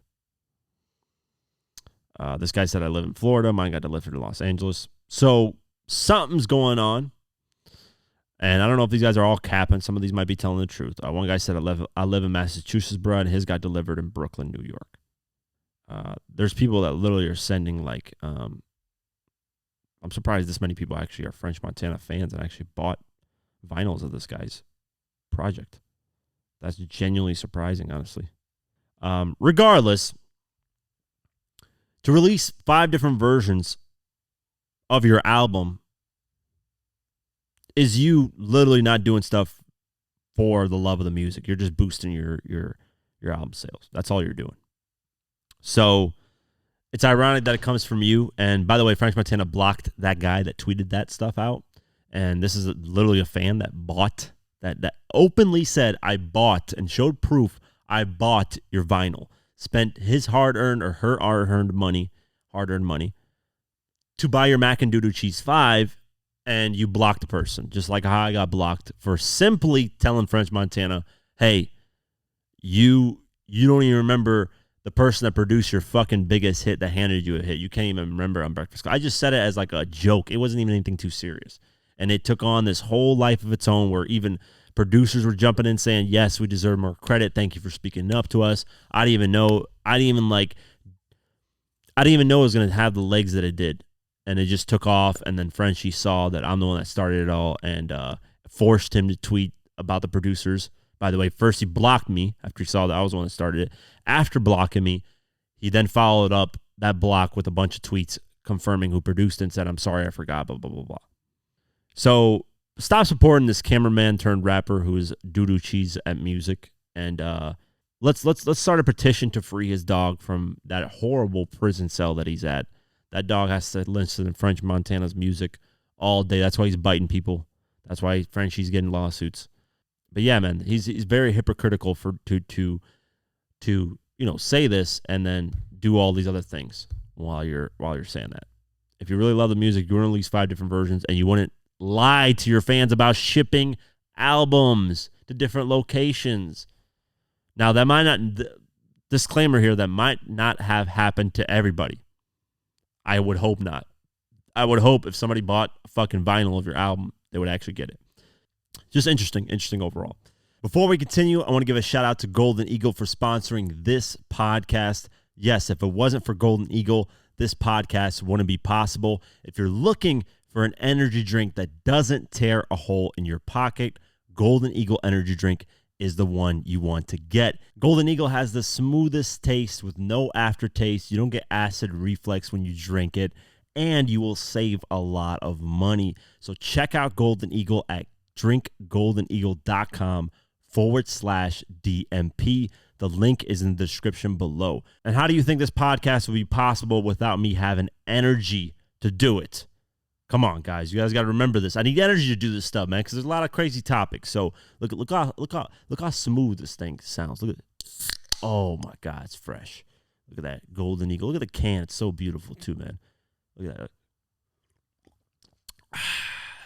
This guy said, I live in Florida. Mine got delivered to Los Angeles. So something's going on. And I don't know if these guys are all capping. Some of these might be telling the truth. One guy said, I live in Massachusetts, bro, and his got delivered in Brooklyn, New York. There's people that literally are sending, like, I'm surprised this many people actually are French Montana fans and actually bought vinyls of this guy's project. That's genuinely surprising, honestly. Regardless, to release 5 different versions of your album is you literally not doing stuff for the love of the music. You're just boosting your your album sales. That's all you're doing. So it's ironic that it comes from you. And by the way, French Montana blocked that guy that tweeted that stuff out. And this is literally a fan that bought, that openly said, I bought, and showed proof, I bought your vinyl. Spent his hard-earned or her hard-earned money to buy your Mac and Doodoo Cheese 5, and you blocked the person. Just like how I got blocked for simply telling French Montana, hey, you don't even remember the person that produced your fucking biggest hit that handed you a hit. You can't even remember on Breakfast Club. I just said it as like a joke. It wasn't even anything too serious. And it took on this whole life of its own where even producers were jumping in saying, yes, we deserve more credit. Thank you for speaking up to us. I didn't even know it was going to have the legs that it did. And it just took off. And then Frenchie saw that I'm the one that started it all and forced him to tweet about the producers. By the way, first he blocked me after he saw that I was the one that started it. After blocking me, he then followed up that block with a bunch of tweets confirming who produced it and said, I'm sorry, I forgot, blah, blah, blah, blah. So stop supporting this cameraman turned rapper who is Doodoo Cheese at music. And let's start a petition to free his dog from that horrible prison cell that he's at. That dog has to listen to French Montana's music all day. That's why he's biting people. That's why Frenchie's getting lawsuits. But yeah, man, he's very hypocritical to say this and then do all these other things while you're saying that. If you really love the music, you want to release 5 different versions, and you wouldn't lie to your fans about shipping albums to different locations. Now, that might not, disclaimer here, that might not have happened to everybody. I would hope not. I would hope if somebody bought a fucking vinyl of your album, they would actually get it. Just interesting overall. Before we continue, I want to give a shout out to Golden Eagle for sponsoring this podcast. Yes, if it wasn't for Golden Eagle, this podcast wouldn't be possible. If you're looking for an energy drink that doesn't tear a hole in your pocket, Golden Eagle energy drink is the one you want to get. Golden Eagle has the smoothest taste with no aftertaste. You don't get acid reflux when you drink it, and you will save a lot of money. So check out Golden Eagle at drinkgoldeneagle.com/DMP. The link is in the description below. And how do you think this podcast would be possible without me having energy to do it? Come on, guys. You guys got to remember this. I need energy to do this stuff, man, because there's a lot of crazy topics. So look how smooth this thing sounds. Look at it. Oh, my God. It's fresh. Look at that Golden Eagle. Look at the can. It's so beautiful, too, man. Look at that.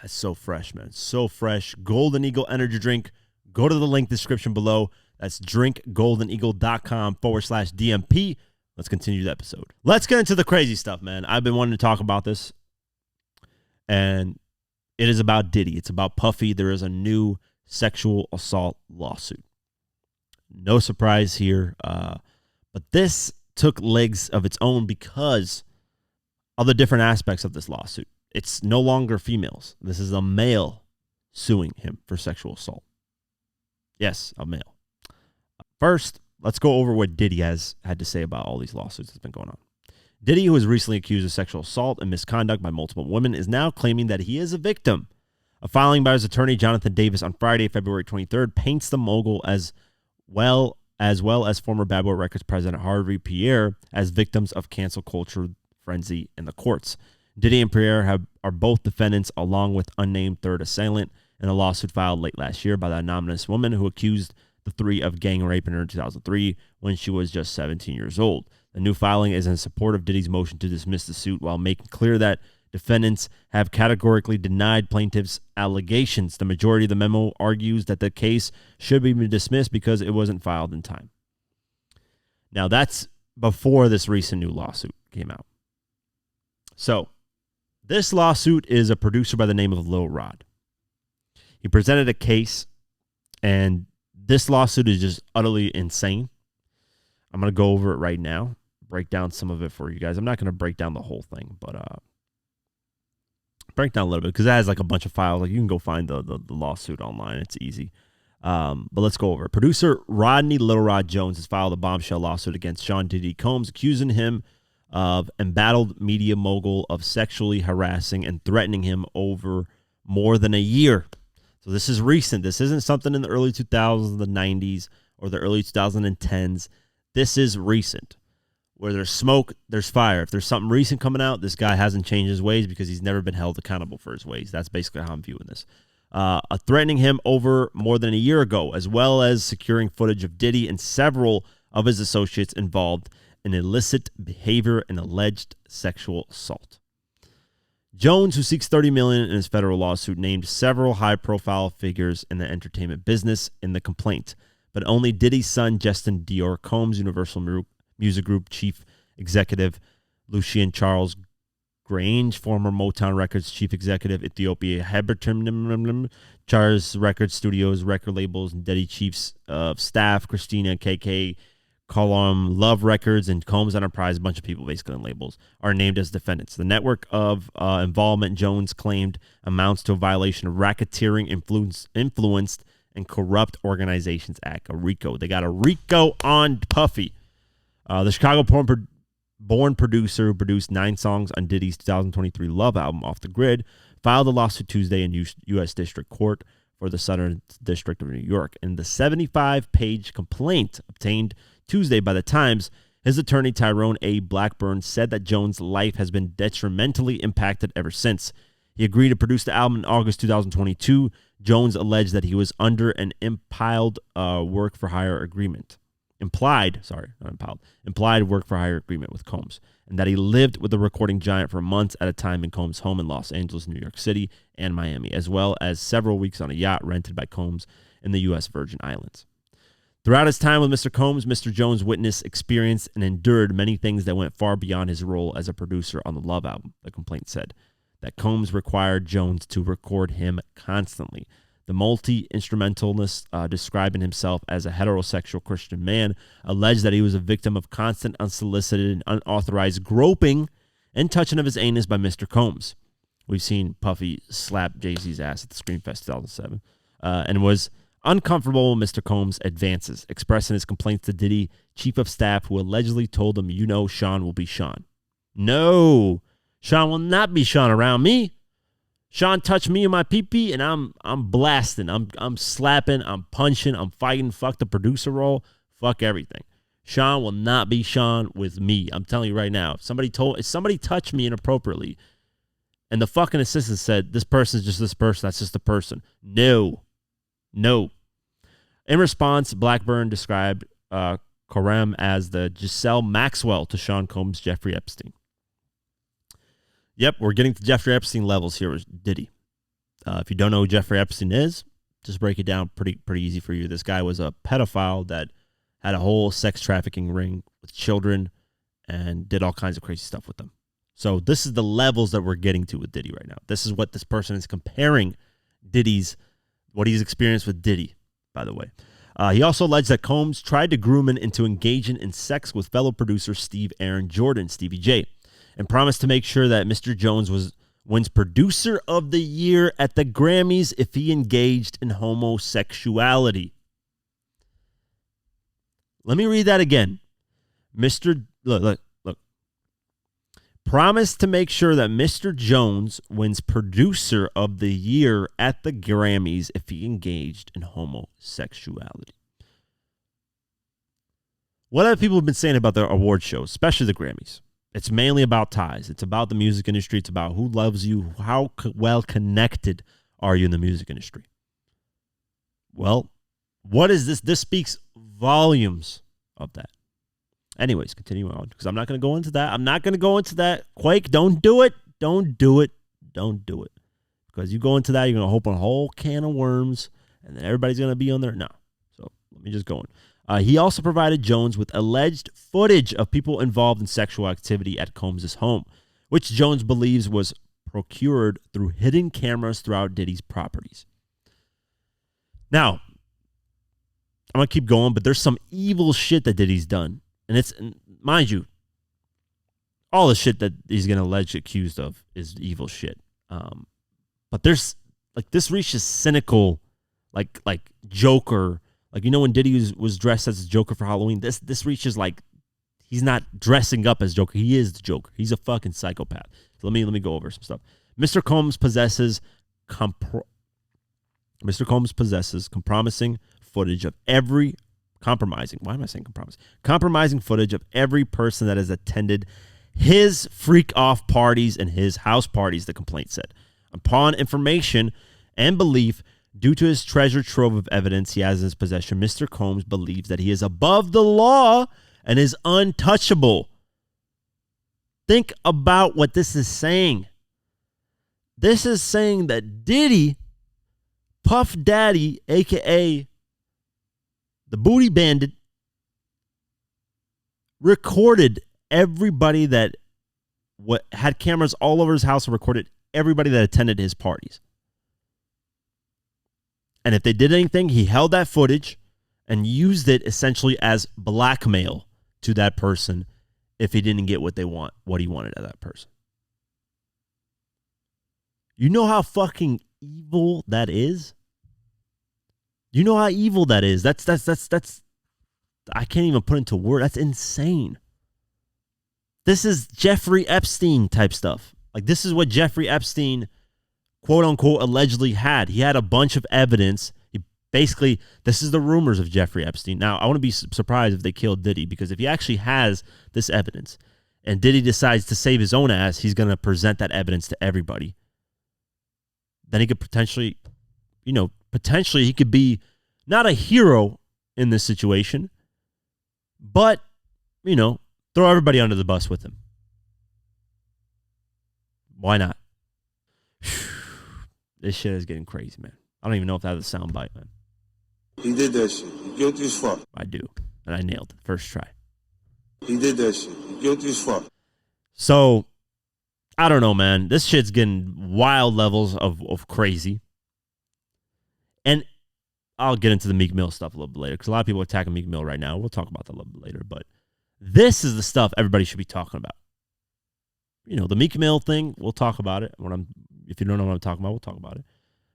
That's so fresh, man. So fresh. Golden Eagle energy drink. Go to the link description below. That's drinkgoldeneagle.com/DMP. Let's continue the episode. Let's get into the crazy stuff, man. I've been wanting to talk about this. And it is about Diddy. It's about Puffy. There is a new sexual assault lawsuit. No surprise here. But this took legs of its own because of the different aspects of this lawsuit. It's no longer females. This is a male suing him for sexual assault. Yes, a male. First, let's go over what Diddy has had to say about all these lawsuits that's been going on. Diddy, who was recently accused of sexual assault and misconduct by multiple women, is now claiming that he is a victim. A filing by his attorney, Jonathan Davis, on Friday, February 23rd, paints the mogul as well as former Bad Boy Records president Harvey Pierre as victims of cancel culture frenzy in the courts. Diddy and Pierre are both defendants, along with unnamed third assailant, in a lawsuit filed late last year by the anonymous woman who accused the three of gang rape in her in 2003 when she was just 17 years old. The new filing is in support of Diddy's motion to dismiss the suit while making clear that defendants have categorically denied plaintiffs' allegations. The majority of the memo argues that the case should be dismissed because it wasn't filed in time. Now, that's before this recent new lawsuit came out. So, this lawsuit is a producer by the name of Lil Rod. He presented a case, and this lawsuit is just utterly insane. I'm going to go over it right now, break down some of it for you guys. I'm not going to break down the whole thing, but break down a little bit because it has like a bunch of files. Like you can go find the lawsuit online. It's easy. But let's go over it. Producer Rodney Little Rod Jones has filed a bombshell lawsuit against Sean Diddy Combs, accusing him of embattled media mogul of sexually harassing and threatening him over more than a year. So this is recent. This isn't something in the early 2000s, the 90s, or the early 2010s. This is recent. Where there's smoke, there's fire. If there's something recent coming out, this guy hasn't changed his ways because he's never been held accountable for his ways. That's basically how I'm viewing this. Threatening him over more than a year ago, as well as securing footage of Diddy and several of his associates involved in illicit behavior and alleged sexual assault. Jones, who seeks $30 million in his federal lawsuit, named several high-profile figures in the entertainment business in the complaint, but only Diddy's son, Justin Dior Combs, Universal Music Group chief executive, Lucien Charles Grange, former Motown Records chief executive, Ethiopia Heberton, Charles Records Studios, record labels, and Diddy chiefs of staff, Christina KK, Column, Love Records, and Combs Enterprise, a bunch of people basically on labels, are named as defendants. The network of involvement Jones claimed amounts to a violation of Racketeering Influenced and Corrupt Organizations Act, a RICO. They got a RICO on Puffy. The Chicago-born producer who produced 9 songs on Diddy's 2023 Love album, Off the Grid, filed a lawsuit Tuesday in U.S. District Court for the Southern District of New York. In the 75-page complaint obtained Tuesday by The Times, his attorney Tyrone A. Blackburn said that Jones' life has been detrimentally impacted ever since. He agreed to produce the album in August 2022. Jones alleged that he was under an implied work for hire agreement with Combs, and that he lived with the recording giant for months at a time in Combs' home in Los Angeles, New York City, and Miami, as well as several weeks on a yacht rented by Combs in the U.S. Virgin Islands. Throughout his time with Mr. Combs, Mr. Jones witnessed, experienced, and endured many things that went far beyond his role as a producer on the Love album, the complaint said. That Combs required Jones to record him constantly. The multi-instrumentalist, describing himself as a heterosexual Christian man, alleged that he was a victim of constant, unsolicited, and unauthorized groping and touching of his anus by Mr. Combs. We've seen Puffy slap Jay-Z's ass at the Screamfest 2007, and was uncomfortable with Mr. Combs' advances, expressing his complaints to Diddy chief of staff, who allegedly told him, "You know, Sean will be Sean." No, Sean will not be Sean around me. Sean touched me in my pee-pee, and I'm blasting. I'm slapping. I'm punching. I'm fighting. Fuck the producer role. Fuck everything. Sean will not be Sean with me. I'm telling you right now. If somebody touched me inappropriately, and the fucking assistant said, "This person's just this person. That's just the person." No. In response, Blackburn described Karem as the Giselle Maxwell to Sean Combs' Jeffrey Epstein. Yep, we're getting to Jeffrey Epstein levels here with Diddy. If you don't know who Jeffrey Epstein is, just break it down pretty easy for you. This guy was a pedophile that had a whole sex trafficking ring with children and did all kinds of crazy stuff with them. So this is the levels that we're getting to with Diddy right now. This is what this person is comparing what he's experienced with Diddy, by the way. He also alleged that Combs tried to groom him into engaging in sex with fellow producer Steve Aaron Jordan, Stevie J, and promised to make sure that Mr. Jones wins Producer of the Year at the Grammys if he engaged in homosexuality. Let me read that again. Look. Promised to make sure that Mr. Jones wins Producer of the Year at the Grammys if he engaged in homosexuality. What have people been saying about the award shows, especially the Grammys? It's mainly about ties. It's about the music industry. It's about who loves you, how well connected are you in the music industry. Well, what is this? This speaks volumes of that. Anyways, continue on, because I'm not going to go into that. Quake, don't do it. Don't do it. Because you go into that, you're going to open a whole can of worms, and then everybody's going to be on there. No. So let me just go on. He also provided Jones with alleged footage of people involved in sexual activity at Combs' home, which Jones believes was procured through hidden cameras throughout Diddy's properties. Now, I'm going to keep going, but there's some evil shit that Diddy's done. And mind you, all the shit that he's going to allege accused of is evil shit. But there's, like, this reaches cynical, like Joker. Like, you know, when Diddy was dressed as a Joker for Halloween, this reaches, like, he's not dressing up as Joker. He is the Joker. He's a fucking psychopath. So let me go over some stuff. Mr. Combs possesses compromising footage of every compromising. Why am I saying compromising? Compromising footage of every person that has attended his freak off parties and his house parties, the complaint said. Upon information and belief, due to his treasure trove of evidence he has in his possession, Mr. Combs believes that he is above the law and is untouchable. Think about what this is saying. This is saying that Diddy, Puff Daddy, a.k.a. the Booty Bandit, recorded everybody that had cameras all over his house and recorded everybody that attended his parties. And if they did anything, he held that footage and used it essentially as blackmail to that person if he didn't get what he wanted of that person. You know how fucking evil that is? You know how evil that is? That's I can't even put into words. That's insane. This is Jeffrey Epstein type stuff. Like, this is what Jeffrey Epstein, quote unquote, allegedly had. He had a bunch of evidence. This is the rumors of Jeffrey Epstein. Now, I wouldn't be surprised if they killed Diddy, because if he actually has this evidence and Diddy decides to save his own ass, he's going to present that evidence to everybody. Then he could potentially he could be not a hero in this situation, but, throw everybody under the bus with him. Why not? This shit is getting crazy, man. I don't even know if that was a soundbite, man. He did that shit. He guilty as fuck. I do. And I nailed it. First try. He did that shit. He guilty as fuck. So, I don't know, man. This shit's getting wild levels of crazy. And I'll get into the Meek Mill stuff a little bit later, because a lot of people are attacking Meek Mill right now. We'll talk about that a little bit later. But this is the stuff everybody should be talking about. The Meek Mill thing, we'll talk about it. If you don't know what I'm talking about, we'll talk about it.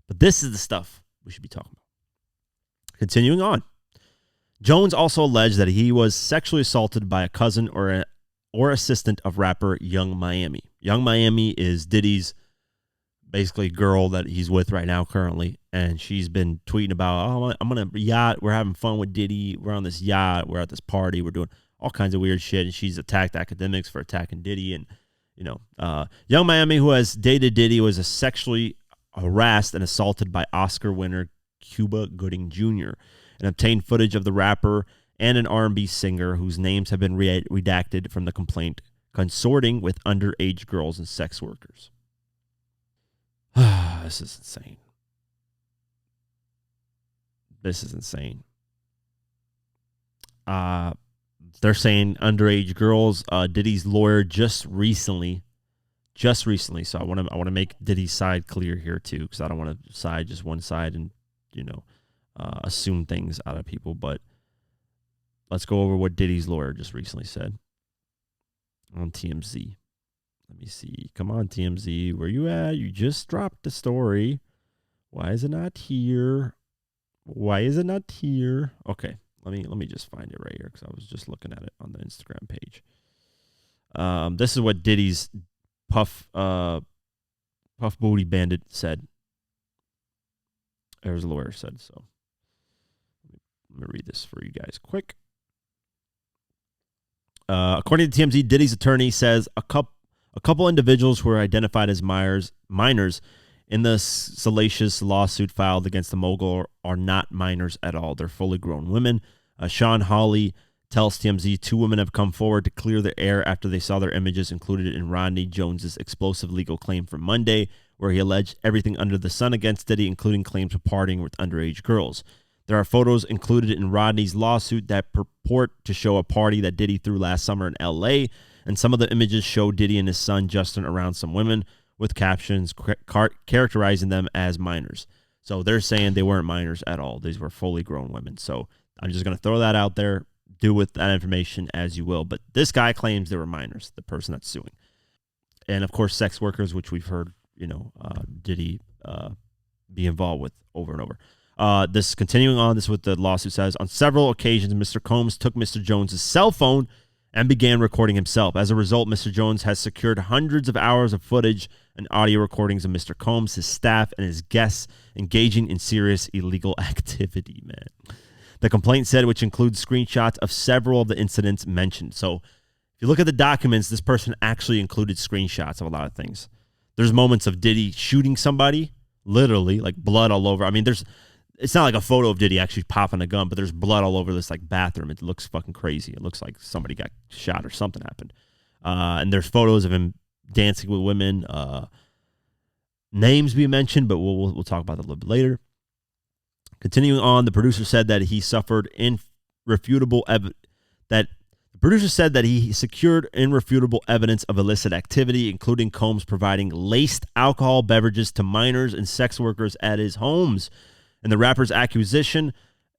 But this is the stuff we should be talking about. Continuing on. Jones also alleged that he was sexually assaulted by a cousin or assistant of rapper Young Miami. Young Miami is Diddy's basically girl that he's with right now currently, and she's been tweeting about, I'm on a yacht, we're having fun with Diddy, we're on this yacht, we're at this party, we're doing all kinds of weird shit, and she's attacked academics for attacking Diddy. And Young Miami, who has dated Diddy, was sexually harassed and assaulted by Oscar winner Cuba Gooding Jr. and obtained footage of the rapper and an R&B singer whose names have been redacted from the complaint, consorting with underage girls and sex workers. This is insane. This is insane. They're saying underage girls. Diddy's lawyer just recently. So I want to make Diddy's side clear here too, because I don't want to side just one side and assume things out of people. But let's go over what Diddy's lawyer just recently said on TMZ. Let me see. Come on, TMZ. Where you at? You just dropped the story. Why is it not here? Okay. Let me just find it right here, because I was just looking at it on the Instagram page. This is what Diddy's Puff Booty Bandit said. There's a lawyer said so. Let me read this for you guys quick. According to TMZ, Diddy's attorney says a couple individuals who are identified as minors in the salacious lawsuit filed against the mogul are not minors at all. They're fully grown women. Sean Hawley tells TMZ 2 women have come forward to clear the air after they saw their images included in Rodney Jones's explosive legal claim from Monday, where he alleged everything under the sun against Diddy, including claims of partying with underage girls. There are photos included in Rodney's lawsuit that purport to show a party that Diddy threw last summer in L.A., and some of the images show Diddy and his son Justin around some women with captions characterizing them as minors. So they're saying they weren't minors at all. These were fully grown women. So I'm just going to throw that out there. Do with that information as you will. But this guy claims they were minors, the person that's suing. And, of course, sex workers, which we've heard, Diddy be involved with over and over. This continuing on, this is what the lawsuit says. On several occasions, Mr. Combs took Mr. Jones' cell phone and began recording himself. As a result, Mr. Jones has secured hundreds of hours of footage and audio recordings of Mr. Combs, his staff, and his guests engaging in serious illegal activity, man. The complaint said, which includes screenshots of several of the incidents mentioned. So if you look at the documents, this person actually included screenshots of a lot of things. There's moments of Diddy shooting somebody, literally, like blood all over. I mean, it's not like a photo of Diddy actually popping a gun, but there's blood all over this like bathroom. It looks fucking crazy. It looks like somebody got shot or something happened. And there's photos of him dancing with women. Names being mentioned, but we'll talk about that a little bit later. Continuing on, the producer said that he suffered irrefutable that the producer said that he secured irrefutable evidence of illicit activity, including Combs providing laced alcohol beverages to minors and sex workers at his homes, and the rapper's acquisition,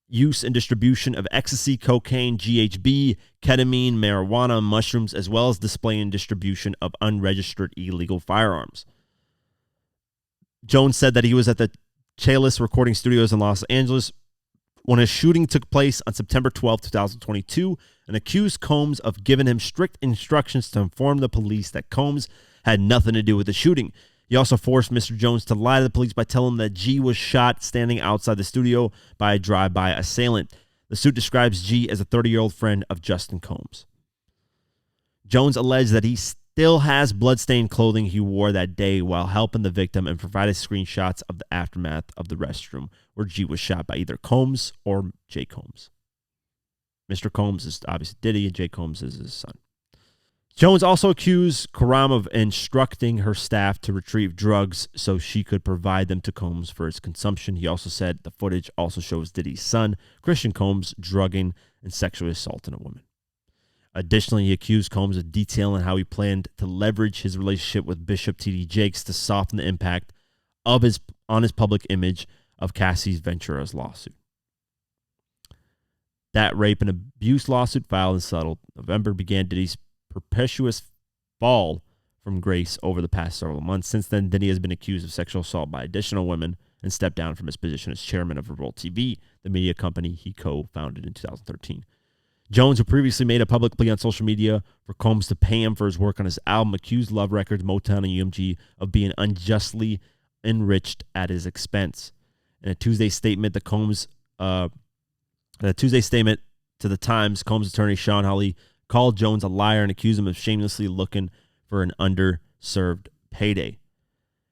use, and distribution of ecstasy, cocaine, GHB, ketamine, marijuana, and mushrooms, as well as display and distribution of unregistered illegal firearms. Jones said that he was at the Chalice Recording Studios in Los Angeles when a shooting took place on September 12, 2022, and accused Combs of giving him strict instructions to inform the police that Combs had nothing to do with the shooting. He also forced Mr. Jones to lie to the police by telling them that G was shot standing outside the studio by a drive-by assailant. The suit describes G as a 30-year-old friend of Justin Combs. Jones alleged that he still has bloodstained clothing he wore that day while helping the victim, and provided screenshots of the aftermath of the restroom where G was shot by either Combs or Jay Combs. Mr. Combs is obviously Diddy, and Jay Combs is his son. Jones also accused Karam of instructing her staff to retrieve drugs so she could provide them to Combs for his consumption. He also said the footage also shows Diddy's son, Christian Combs, drugging and sexually assaulting a woman. Additionally, he accused Combs of detailing how he planned to leverage his relationship with Bishop T.D. Jakes to soften the impact on his public image of Cassie's Ventura's lawsuit. That rape and abuse lawsuit filed and settled in November began Diddy's perpetuous fall from grace over the past several months. Since then, Diddy has been accused of sexual assault by additional women and stepped down from his position as chairman of Revolt TV, the media company he co-founded in 2013. Jones, who previously made a public plea on social media for Combs to pay him for his work on his album, accused Love Records, Motown, and UMG of being unjustly enriched at his expense. In a Tuesday statement, to the Times, Combs' attorney Sean Hawley called Jones a liar and accused him of shamelessly looking for an underserved payday.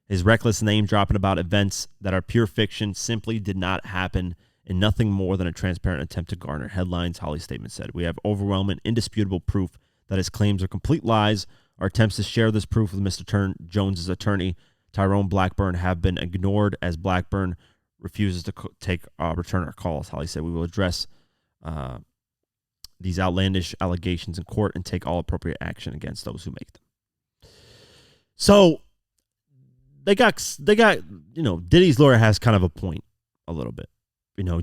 His reckless name dropping about events that are pure fiction simply did not happen, and nothing more than a transparent attempt to garner headlines, Hawley's statement said. We have overwhelming, indisputable proof that his claims are complete lies. Our attempts to share this proof with Mr. Jones's attorney, Tyrone Blackburn, have been ignored as Blackburn refuses to return our calls. Hawley said, we will address these outlandish allegations in court and take all appropriate action against those who make them. So they got, Diddy's lawyer has kind of a point a little bit.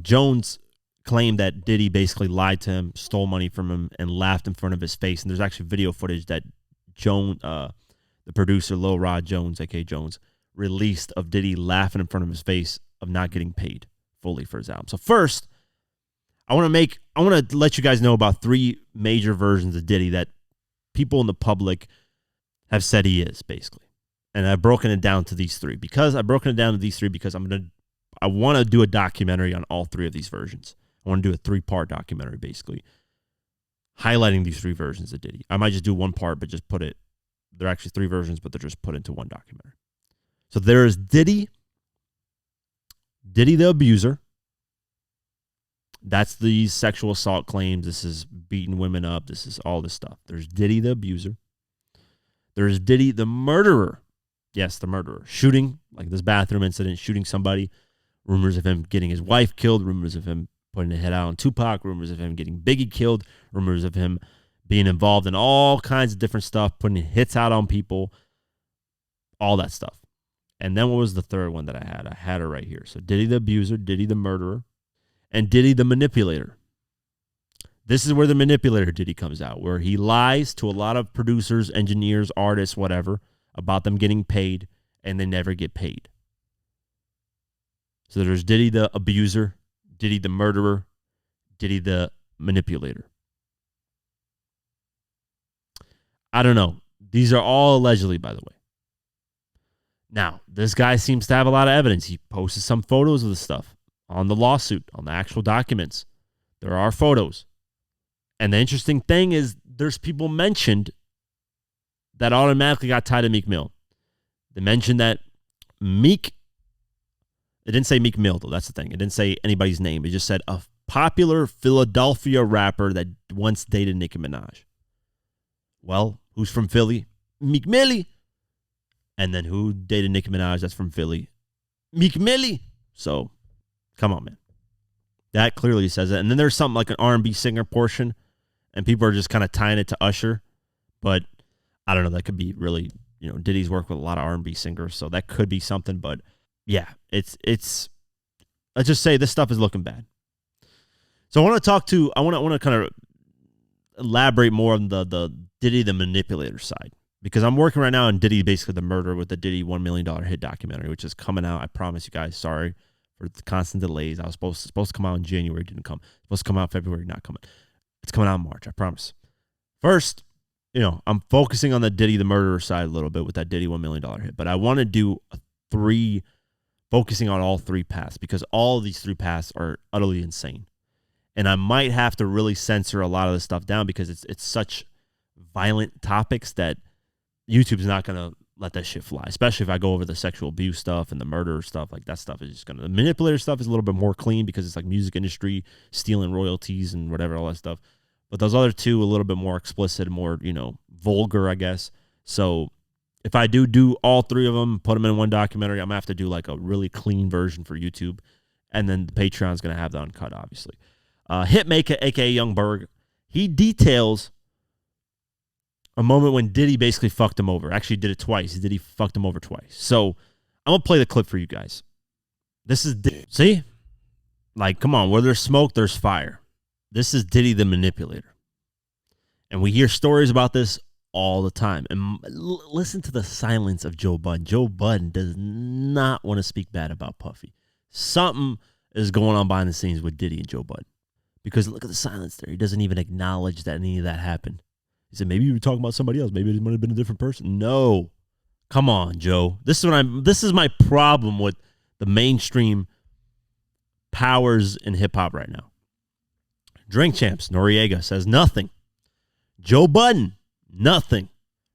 Jones claimed that Diddy basically lied to him, stole money from him, and laughed in front of his face. And there's actually video footage that the producer, Lil Rod Jones, a.k.a. Jones, released of Diddy laughing in front of his face of not getting paid fully for his album. So first, I want to let you guys know about three major versions of Diddy that people in the public have said he is, basically. And I've broken it down to these three because I want to do a documentary on all three of these versions. I want to do a 3-part documentary, basically, highlighting these three versions of Diddy. I might just do one part, but just put it, they're actually 3 versions, but they're just put into one documentary. So there is Diddy the abuser. That's these sexual assault claims. This is beating women up. This is all this stuff. There's Diddy the abuser. There's Diddy the murderer. Yes, the murderer. Shooting, like this bathroom incident, shooting somebody. Rumors of him getting his wife killed. Rumors of him putting a head out on Tupac. Rumors of him getting Biggie killed. Rumors of him being involved in all kinds of different stuff, putting hits out on people. All that stuff. And then what was the third one that I had? I had it right here. So Diddy the abuser, Diddy the murderer, and Diddy the manipulator. This is where the manipulator Diddy comes out, where he lies to a lot of producers, engineers, artists, whatever, about them getting paid, and they never get paid. So there's Diddy the abuser, Diddy the murderer, Diddy the manipulator. I don't know. These are all allegedly, by the way. Now, this guy seems to have a lot of evidence. He posted some photos of the stuff on the lawsuit, on the actual documents. There are photos. And the interesting thing is there's people mentioned that automatically got tied to Meek Mill. They mentioned that Meek, it didn't say Meek Mill though, that's the thing. It didn't say anybody's name. It just said a popular Philadelphia rapper that once dated Nicki Minaj. Well, who's from Philly? Meek Millie. And then who dated Nicki Minaj that's from Philly? Meek Millie. So, come on, man. That clearly says it. And then there's something like an R&B singer portion, and people are just kind of tying it to Usher. But I don't know. That could be really, Diddy's worked with a lot of R&B singers, so that could be something. But yeah, it's. Let's just say this stuff is looking bad. So I want to kind of elaborate more on the Diddy the Manipulator side, because I'm working right now on Diddy, basically the murder with the Diddy $1 million hit documentary, which is coming out. I promise you guys. Sorry for the constant delays. I was supposed to come out in January, didn't come. Supposed to come out February, not coming. It's coming out in March, I promise. First, I'm focusing on the Diddy the murderer side a little bit with that Diddy $1 million hit, but I want to do focusing on all three paths, because all of these three paths are utterly insane. And I might have to really censor a lot of this stuff down because it's such violent topics that YouTube's not going to let that shit fly, especially if I go over the sexual abuse stuff and the murder stuff. Like, that stuff is just going to... The manipulator stuff is a little bit more clean because it's like music industry, stealing royalties and whatever, all that stuff. But those other two, a little bit more explicit, more, vulgar, I guess. So if I do all three of them, put them in one documentary, I'm going to have to do like a really clean version for YouTube. And then the Patreon's going to have the uncut, obviously. Hitmaker, a.k.a. Young Berg, he details a moment when Diddy basically fucked him over. Actually did it twice. Diddy fucked him over twice. So I'm going to play the clip for you guys. This is Diddy. See? Like, come on. Where there's smoke, there's fire. This is Diddy the Manipulator. And we hear stories about this all the time. And listen to the silence of Joe Budden. Joe Budden does not want to speak bad about Puffy. Something is going on behind the scenes with Diddy and Joe Budden. Because look at the silence there. He doesn't even acknowledge that any of that happened. He said, maybe you were talking about somebody else. Maybe it might have been a different person. No. Come on, Joe. This is my problem with the mainstream powers in hip-hop right now. Drink Champs, Noriega, says nothing. Joe Budden, nothing.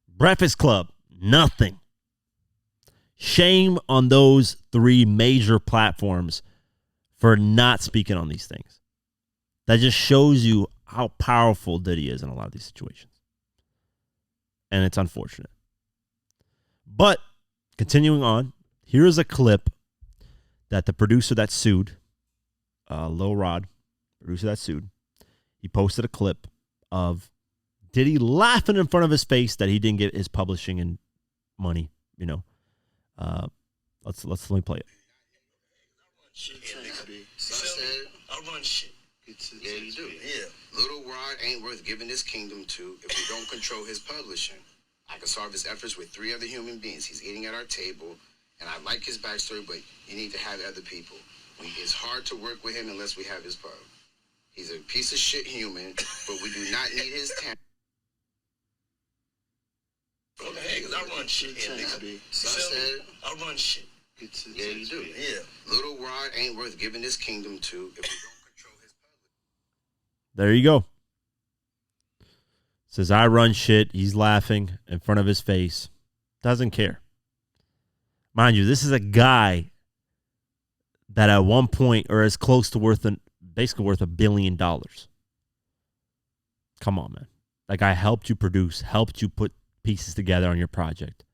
Breakfast Club, nothing. Shame on those three major platforms for not speaking on these things. That just shows you how powerful Diddy is in a lot of these situations. And it's unfortunate. But continuing on, here is a clip that the producer that sued, Lil Rod, producer that sued, he posted a clip of Diddy laughing in front of his face that he didn't get his publishing and money, Let me play it. I run shit. Yeah, you do. Yeah. Little Rod ain't worth giving his kingdom to if we don't control his publishing. I can solve his efforts with 3 other human beings. He's eating at our table, and I like his backstory, but you need to have other people. It's hard to work with him unless we have his pub. He's a piece of shit human, but we do not need his talent. What the heck? I run shit. I run shit. Yeah, you do. Yeah. Little Rod ain't worth giving his kingdom to if we don't control his public. There you go. Says, I run shit. He's laughing in front of his face. Doesn't care. Mind you, this is a guy that at one point or as close to basically worth $1 billion. Come on, man. That guy helped you produce, helped you put pieces together on your project,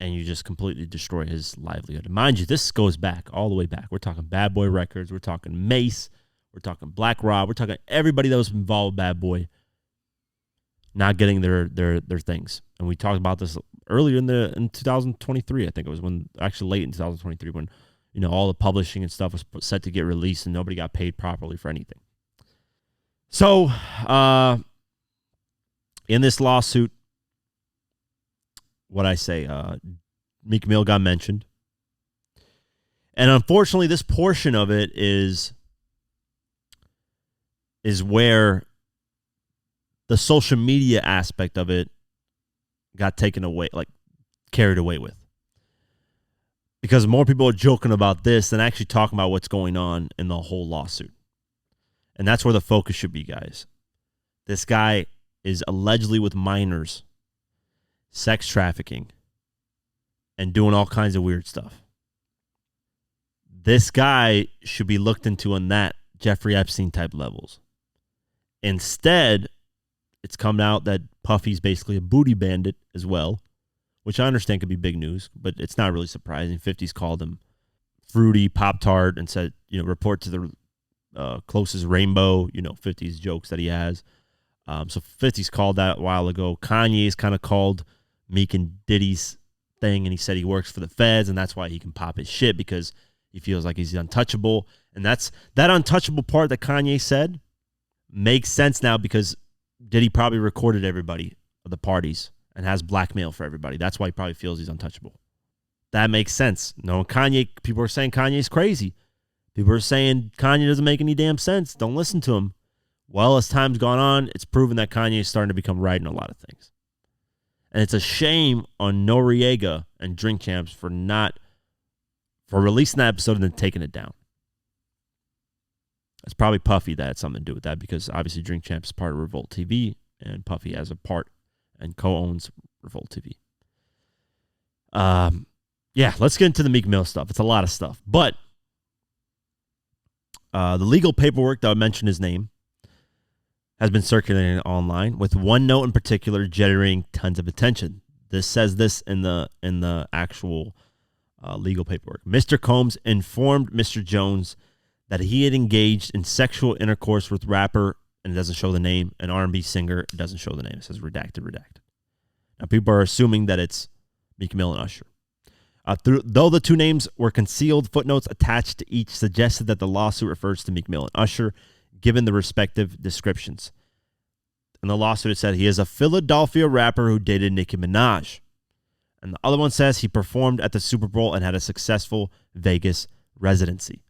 and you just completely destroy his livelihood. And mind you, this goes back, all the way back. We're talking Bad Boy Records. We're talking Mace. We're talking Black Rob. We're talking everybody that was involved with Bad Boy not getting their things. And we talked about this earlier in 2023. I think it was actually late in 2023 when all the publishing and stuff was set to get released and nobody got paid properly for anything. So in this lawsuit, what I say, Meek Mill got mentioned. And unfortunately, this portion of it is where the social media aspect of it got taken away, like carried away with. Because more people are joking about this than actually talking about what's going on in the whole lawsuit. And that's where the focus should be, guys. This guy is allegedly with minors, sex trafficking, and doing all kinds of weird stuff. This guy should be looked into on that Jeffrey Epstein type levels. Instead, it's come out that Puffy's basically a booty bandit as well, which I understand could be big news, but it's not really surprising. 50's called him fruity Pop-Tart and said, report to the closest rainbow, 50's jokes that he has. So 50's called that a while ago. Kanye's kind of called Meek and Diddy's thing, and he said he works for the feds, and that's why he can pop his shit, because he feels like he's untouchable. And that untouchable part that Kanye said makes sense now, because Diddy probably recorded everybody at the parties and has blackmail for everybody. That's why he probably feels he's untouchable. That makes sense. No, Kanye, people are saying Kanye's crazy. People are saying Kanye doesn't make any damn sense. Don't listen to him. Well, as time's gone on, it's proven that Kanye is starting to become right in a lot of things. And it's a shame on Noriega and Drink Champs for releasing that episode and then taking it down. It's probably Puffy that had something to do with that, because obviously Drink Champs is part of Revolt TV, and Puffy has a part and co-owns Revolt TV. Yeah, let's get into the Meek Mill stuff. It's a lot of stuff. But the legal paperwork that I mentioned his name has been circulating online, with one note in particular generating tons of attention. This says this in the actual legal paperwork. Mr. Combs informed Mr. Jones that he had engaged in sexual intercourse with rapper, and it doesn't show the name, an R&B singer, it doesn't show the name. It says redacted. Now, people are assuming that it's Meek Mill and Usher. Though the two names were concealed, footnotes attached to each suggested that the lawsuit refers to Meek Mill and Usher, given the respective descriptions. In the lawsuit, it said he is a Philadelphia rapper who dated Nicki Minaj. And the other one says he performed at the Super Bowl and had a successful Vegas residency.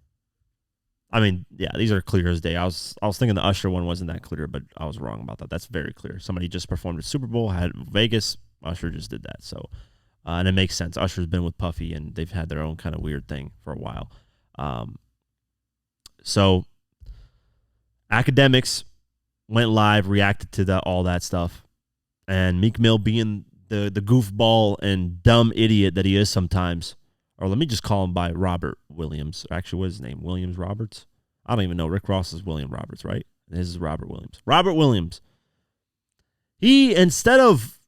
I mean, yeah, these are clear as day. I was thinking the Usher one wasn't that clear, but I was wrong about that. That's very clear. Somebody just performed at Super Bowl, had Vegas. Usher just did that. So, and it makes sense. Usher's been with Puffy, and they've had their own kind of weird thing for a while. So, Academics went live, reacted to all that stuff, and Meek Mill, being the goofball and dumb idiot that he is sometimes, or let me just call him by Robert Williams. Actually, what's his name? Williams Roberts? I don't even know. Rick Ross is William Roberts, right? This is Robert Williams. Robert Williams. He, instead of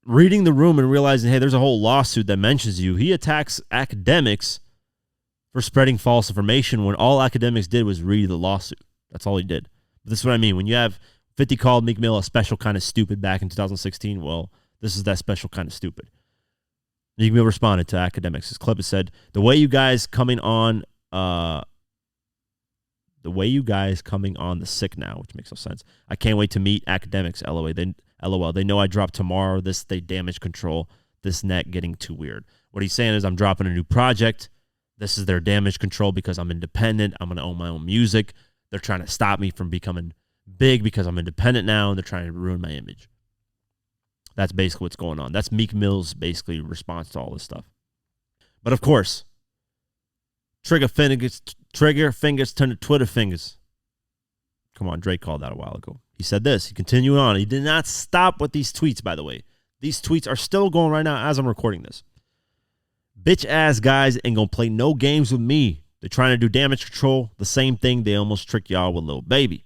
reading the room and realizing, hey, there's a whole lawsuit that mentions you, he attacks Academics for spreading false information when all Academics did was read the lawsuit. That's all he did. But this is what I mean. When you have 50 called Meek Mill a special kind of stupid back in 2016, well, this is that special kind of stupid. Meek Mill responded to Academics. His clip has said, the way you guys coming on the sick now, which makes no sense. I can't wait to meet Academics, LOL. They know I drop tomorrow. They damage control. This net getting too weird. What he's saying is, I'm dropping a new project. This is their damage control because I'm independent. I'm going to own my own music. They're trying to stop me from becoming big because I'm independent now, and they're trying to ruin my image. That's basically what's going on. That's Meek Mill's basically response to all this stuff. But of course, trigger fingers turn to Twitter fingers. Come on, Drake called that a while ago. He said this. He continued on. He did not stop with these tweets, by the way. These tweets are still going right now as I'm recording this. Bitch ass guys ain't gonna play no games with me. They're trying to do damage control. The same thing they almost tricked y'all with Lil Baby.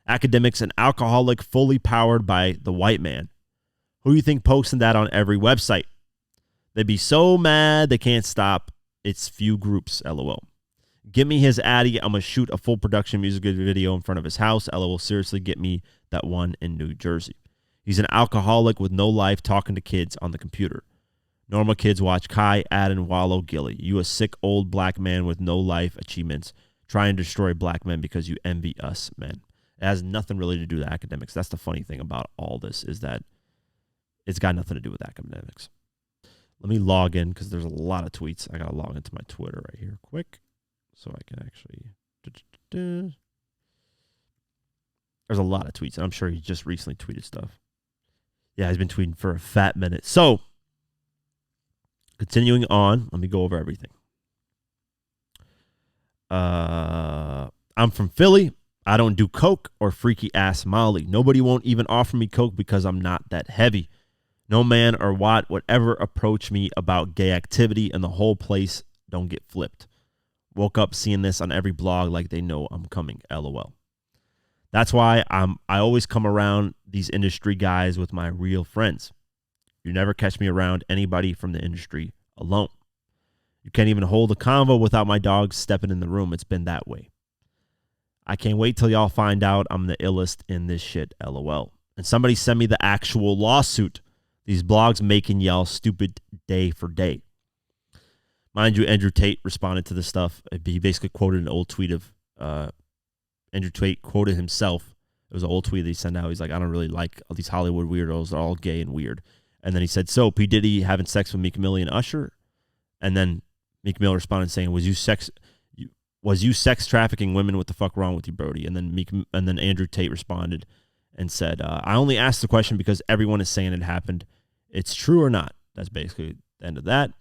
Academics, an alcoholic fully powered by the white man. Who you think posting that on every website? They'd be so mad they can't stop. It's few groups, LOL. Get me his Addy. I'm going to shoot a full production music video in front of his house. LOL, seriously, get me that one in New Jersey. He's an alcoholic with no life talking to kids on the computer. Normal kids watch Kai, Adam, Wallow, Gilly. You a sick old black man with no life achievements trying to destroy black men because you envy us, men. It has nothing really to do with Academics. That's the funny thing about all this, is that it's got nothing to do with Academics. Let me log in because there's a lot of tweets. I got to log into my Twitter right here quick so I can actually... There's a lot of tweets, and I'm sure he just recently tweeted stuff. Yeah, he's been tweeting for a fat minute. So, continuing on, let me go over everything. I'm from Philly. I don't do coke or freaky ass Molly. Nobody won't even offer me coke because I'm not that heavy. No man or what would ever approach me about gay activity, and the whole place don't get flipped. Woke up seeing this on every blog like they know I'm coming. LOL. That's why I always come around these industry guys with my real friends. You never catch me around anybody from the industry alone. You can't even hold a convo without my dogs stepping in the room. It's been that way. I can't wait till y'all find out I'm the illest in this shit, LOL. And somebody send me the actual lawsuit. These blogs making y'all stupid day for day. Mind you, Andrew Tate responded to this stuff. He basically quoted an old tweet of Andrew Tate quoted himself. It was an old tweet that he sent out. He's like, I don't really like all these Hollywood weirdos. They're all gay and weird. And then he said, so P. Diddy having sex with Meek Mill and Usher? And then Meek Mill responded saying, was you sex trafficking women? What the fuck wrong with you, Brody? And then Andrew Tate responded and said, I only asked the question because everyone is saying it happened. It's true or not. That's basically the end of that.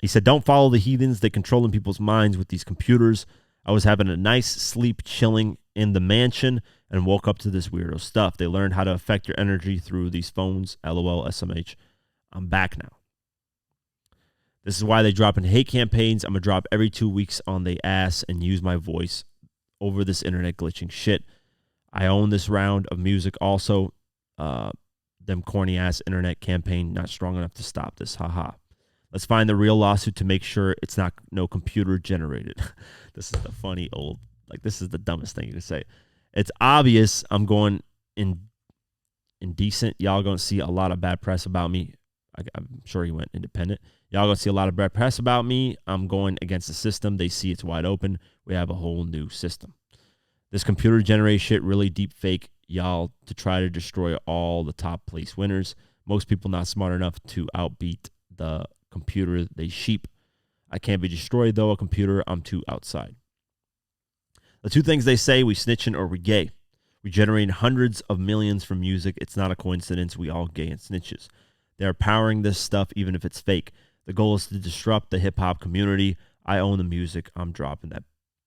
He said, don't follow the heathens. They controlling people's minds with these computers. I was having a nice sleep chilling in the mansion and woke up to this weirdo stuff. They learned how to affect your energy through these phones. LOL, SMH. I'm back now. This is why they drop in hate campaigns. I'm going to drop every 2 weeks on the ass and use my voice over this internet glitching shit. I own this round of music also. Them corny ass internet campaign not strong enough to stop this. Haha. Let's find the real lawsuit to make sure it's not no computer generated. This is the funny old, like this is the dumbest thing you can say. It's obvious I'm going indecent. Y'all going to see a lot of bad press about me. I'm sure he went independent. Y'all going to see a lot of bad press about me. I'm going against the system. They see it's wide open. We have a whole new system. This computer generated shit really deep fake y'all to try to destroy all the top place winners. Most people not smart enough to outbeat the computer. They sheep. I can't be destroyed though. A computer, I'm too outside. The two things they say, we snitching or we gay. We generate hundreds of millions from music. It's not a coincidence. We all gay and snitches. They're powering this stuff even if it's fake. The goal is to disrupt the hip-hop community. I own the music. I'm dropping that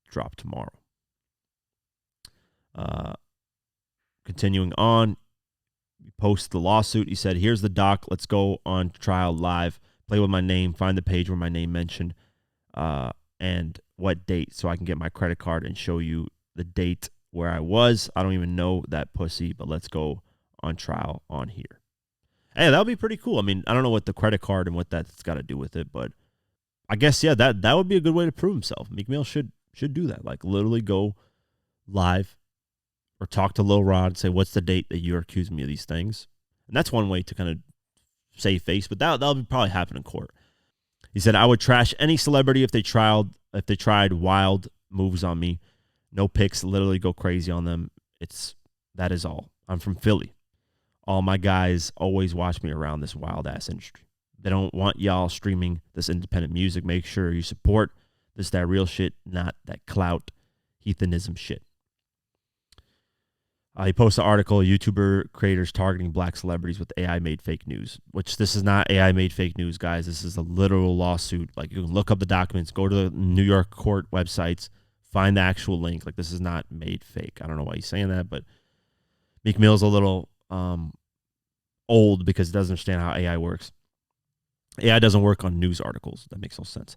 drop tomorrow. Continuing on, he posts the lawsuit. He said, here's the doc. Let's go on trial live. Play with my name. Find the page where my name mentioned and what date so I can get my credit card and show you the date where I was. I don't even know that pussy, but let's go on trial on here. Hey, that would be pretty cool. I mean, I don't know what the credit card and what that's got to do with it, but I guess, yeah, that would be a good way to prove himself. Meek Mill should do that. Like, literally go live or talk to Lil Rod and say, what's the date that you're accusing me of these things? And that's one way to kind of save face, but that'll probably happen in court. He said, I would trash any celebrity if they tried wild moves on me. No pics, literally go crazy on them. That is all. I'm from Philly. All my guys always watch me around this wild-ass industry. They don't want y'all streaming this independent music. Make sure you support that real shit, not that clout heathenism shit. He posted an article, YouTuber creators targeting black celebrities with AI-made fake news, which this is not AI-made fake news, guys. This is a literal lawsuit. Like, you can look up the documents, go to the New York court websites, find the actual link. Like, this is not made fake. I don't know why he's saying that, but Meek Mill's a little old because he doesn't understand how AI works. AI doesn't work on news articles. That makes no sense.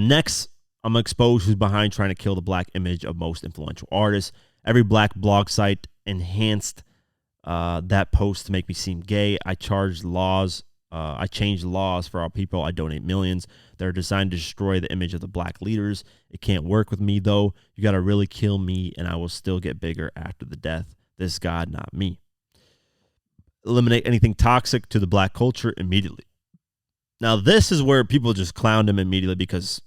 Next, I'm going to expose who's behind trying to kill the black image of most influential artists. Every black blog site enhanced that post to make me seem gay. I changed laws for our people. I donate millions. They're designed to destroy the image of the black leaders. It can't work with me, though. You got to really kill me, and I will still get bigger after the death. This God, not me. Eliminate anything toxic to the black culture immediately. Now, this is where people just clowned him immediately because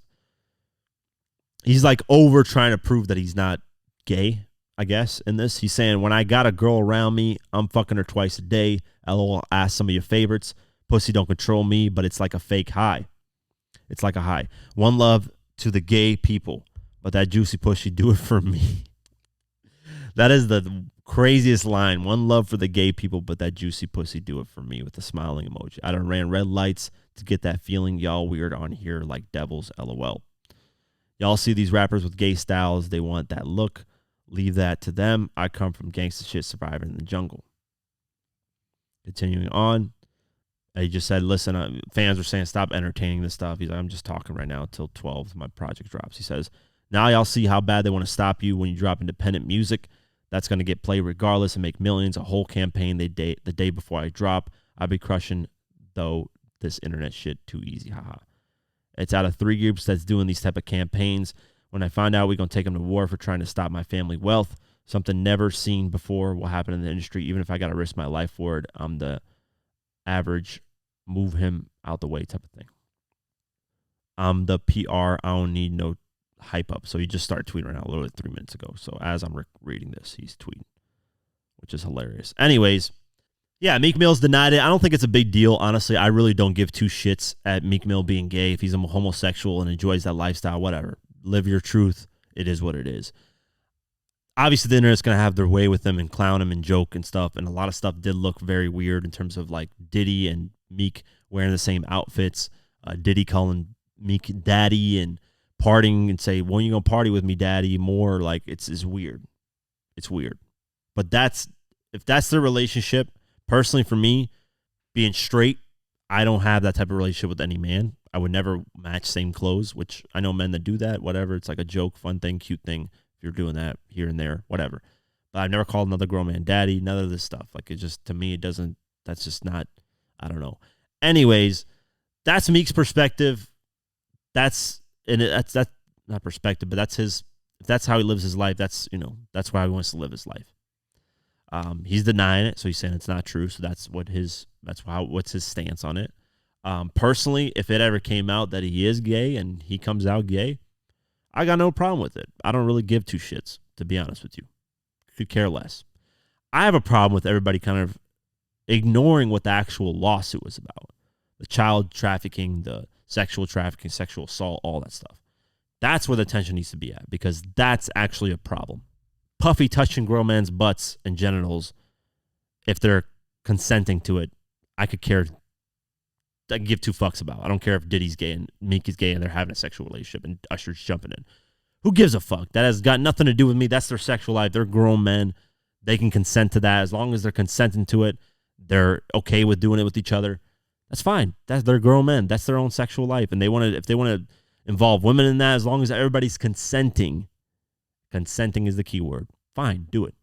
he's like over trying to prove that he's not gay, I guess, in this. He's saying, when I got a girl around me, I'm fucking her twice a day. LOL, ask some of your favorites. Pussy don't control me, but it's like a fake high. It's like a high. One love to the gay people, but that juicy pussy do it for me. That is the craziest line. One love for the gay people, but that juicy pussy do it for me, with the smiling emoji. I done ran red lights to get that feeling. Y'all weird on here like devils, LOL. Y'all see these rappers with gay styles. They want that look. Leave that to them. I come from gangsta shit, surviving in the jungle. Continuing on. He just said, listen, fans were saying, stop entertaining this stuff. He's like, I'm just talking right now until 12 my project drops. He says, now y'all see how bad they want to stop you when you drop independent music. That's going to get played regardless and make millions. A whole campaign the day before I drop. I'll be crushing, though, this internet shit too easy. Haha. It's out of 3 groups that's doing these type of campaigns. When I find out, we're going to take them to war for trying to stop my family wealth. Something never seen before will happen in the industry. Even if I got to risk my life for it, I'm the average, move him out the way type of thing. I'm the PR. I don't need no hype up. So he just started tweeting right now, literally 3 minutes ago. So as I'm reading this, he's tweeting, which is hilarious. Anyways, yeah, Meek Mill's denied it. I don't think it's a big deal. Honestly, I really don't give two shits at Meek Mill being gay. If he's a homosexual and enjoys that lifestyle, whatever. Live your truth. It is what it is. Obviously, the internet's going to have their way with him and clown him and joke and stuff. And a lot of stuff did look very weird in terms of like Diddy and Meek wearing the same outfits. Diddy calling Meek daddy and partying and say, when you going to party with me, daddy? More like it's weird. It's weird. But if that's their relationship, personally for me, being straight, I don't have that type of relationship with any man. I would never match same clothes, which I know men that do that, whatever. It's like a joke, fun thing, cute thing. If you're doing that here and there, whatever. But I've never called another grown man daddy, none of this stuff. Like, it just, to me, that's just not, I don't know. Anyways, that's Meek's perspective. That's not perspective, but if that's how he lives his life, that's why he wants to live his life. He's denying it, so he's saying it's not true. So what's his stance on it. Personally, if it ever came out that he is gay and he comes out gay, I got no problem with it. I don't really give two shits, to be honest with you. Could care less. I have a problem with everybody kind of ignoring what the actual lawsuit was about. The child trafficking, the sexual trafficking, sexual assault, all that stuff. That's where the attention needs to be at, because that's actually a problem. Puffy touching grown men's butts and genitals, if they're consenting to it, I can give two fucks about. I don't care if Diddy's gay and Meek is gay and they're having a sexual relationship and Usher's jumping in. Who gives a fuck? That has got nothing to do with me. That's their sexual life. They're grown men. They can consent to that. As long as they're consenting to it, they're okay with doing it with each other. That's fine. They're grown men. That's their own sexual life. And if they want to involve women in that, as long as everybody's consenting is the key word. Fine, do it.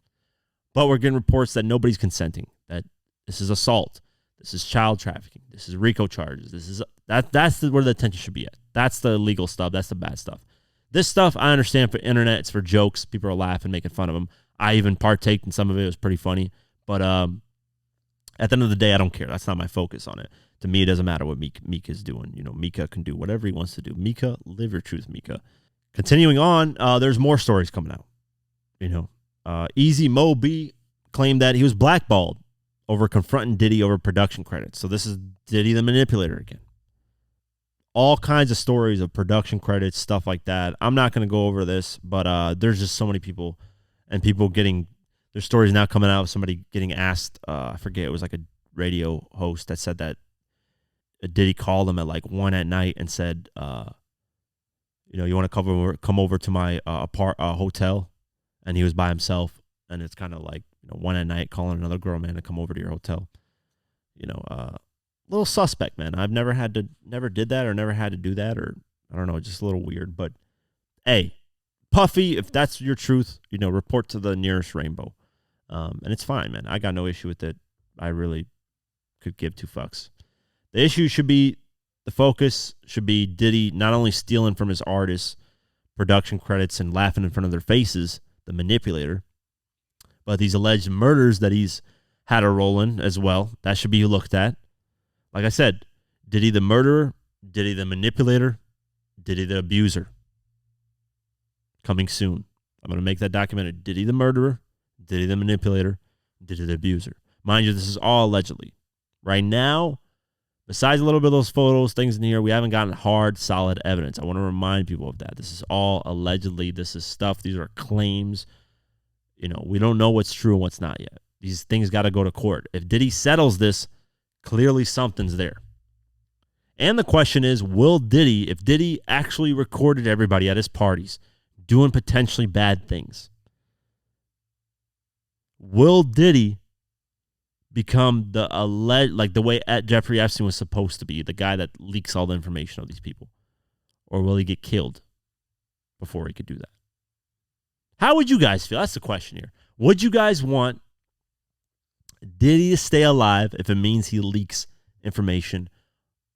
But we're getting reports that nobody's consenting, that this is assault. This is child trafficking. This is RICO charges. That's where the attention should be at. That's the illegal stuff. That's the bad stuff. This stuff, I understand for internet. It's for jokes. People are laughing, making fun of them. I even partaked in some of it. It was pretty funny. But at the end of the day, I don't care. That's not my focus on it. To me, it doesn't matter what Meek is doing. Mika can do whatever he wants to do. Mika, live your truth, Mika. Continuing on, there's more stories coming out. Easy Mo B claimed that he was blackballed over confronting Diddy over production credits. So this is Diddy the manipulator again. All kinds of stories of production credits, stuff like that. I'm not going to go over this, but there's just so many people and people there's stories now coming out of somebody getting asked, I forget, it was like a radio host that said that Diddy called him at like 1 a.m. and said, you want to come over to my hotel? And he was by himself, and it's kind of like 1 a.m. calling another grown man to come over to your hotel. Little suspect, man. I've never did that or never had to do that, or I don't know, just a little weird. But hey, Puffy, if that's your truth, report to the nearest rainbow, and it's fine, man. I got no issue with it. I really could give two fucks. The focus should be Diddy not only stealing from his artists production credits and laughing in front of their faces, the manipulator, but these alleged murders that he's had a role in as well. That should be looked at. Like I said, Diddy the murderer, Diddy the manipulator, Diddy the abuser. Coming soon. I'm going to make that documented. Diddy the murderer, Diddy the manipulator, Diddy the abuser. Mind you, this is all allegedly. Right now, besides a little bit of those photos, things in here, we haven't gotten hard, solid evidence. I want to remind people of that. This is all allegedly. This is stuff. These are claims. We don't know what's true and what's not yet. These things got to go to court. If Diddy settles this, clearly something's there. And the question is, if Diddy actually recorded everybody at his parties doing potentially bad things, will Diddy become the way Jeffrey Epstein was supposed to be, the guy that leaks all the information of these people? Or will he get killed before he could do that? How would you guys feel? That's the question here. Would you guys want Diddy to stay alive if it means he leaks information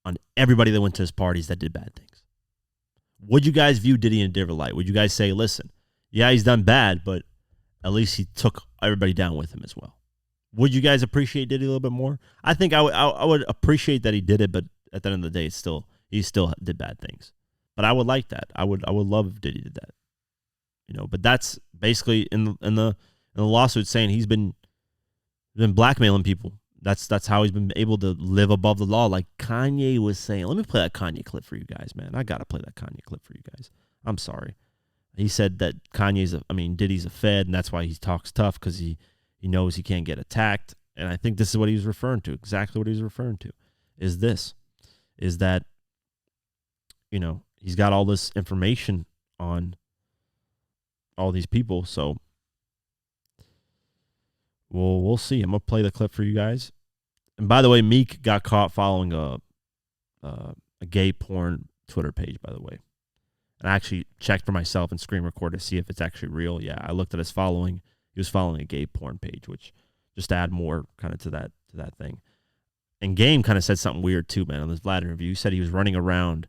on everybody that went to his parties that did bad things? Would you guys view Diddy in a different light? Would you guys say, listen, yeah, he's done bad, but at least he took everybody down with him as well? Would you guys appreciate Diddy a little bit more? I think I would appreciate that he did it, but at the end of the day, he still did bad things. But I would like that. I would love if Diddy did that. But that's basically in the lawsuit saying he's been blackmailing people. That's how he's been able to live above the law, like Kanye was saying. Let me play that Kanye clip for you guys, man. I gotta play that Kanye clip for you guys. I'm sorry. He said that Diddy's a Fed, and that's why he talks tough, because he knows he can't get attacked. And I think this is what he was referring to. Exactly what he was referring to is that he's got all this information on all these people. So we'll see. I'm gonna play the clip for you guys. And by the way, Meek got caught following a gay porn Twitter page, by the way. And I actually checked for myself and screen recorded to see if it's actually real. Yeah, I looked at his following. He was following a gay porn page, which just to add more kind of to that thing. And Game kind of said something weird too, man, on this Vlad interview. He said he was running around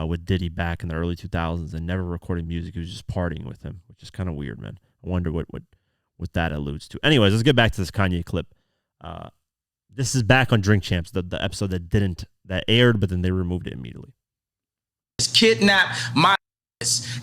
with Diddy back in the early 2000s and never recorded music. He was just partying with him, which is kind of weird, man. I wonder what that alludes to. Anyways, let's get back to this Kanye clip. This is back on Drink Champs, the episode that aired, but then they removed it immediately. Kidnapped my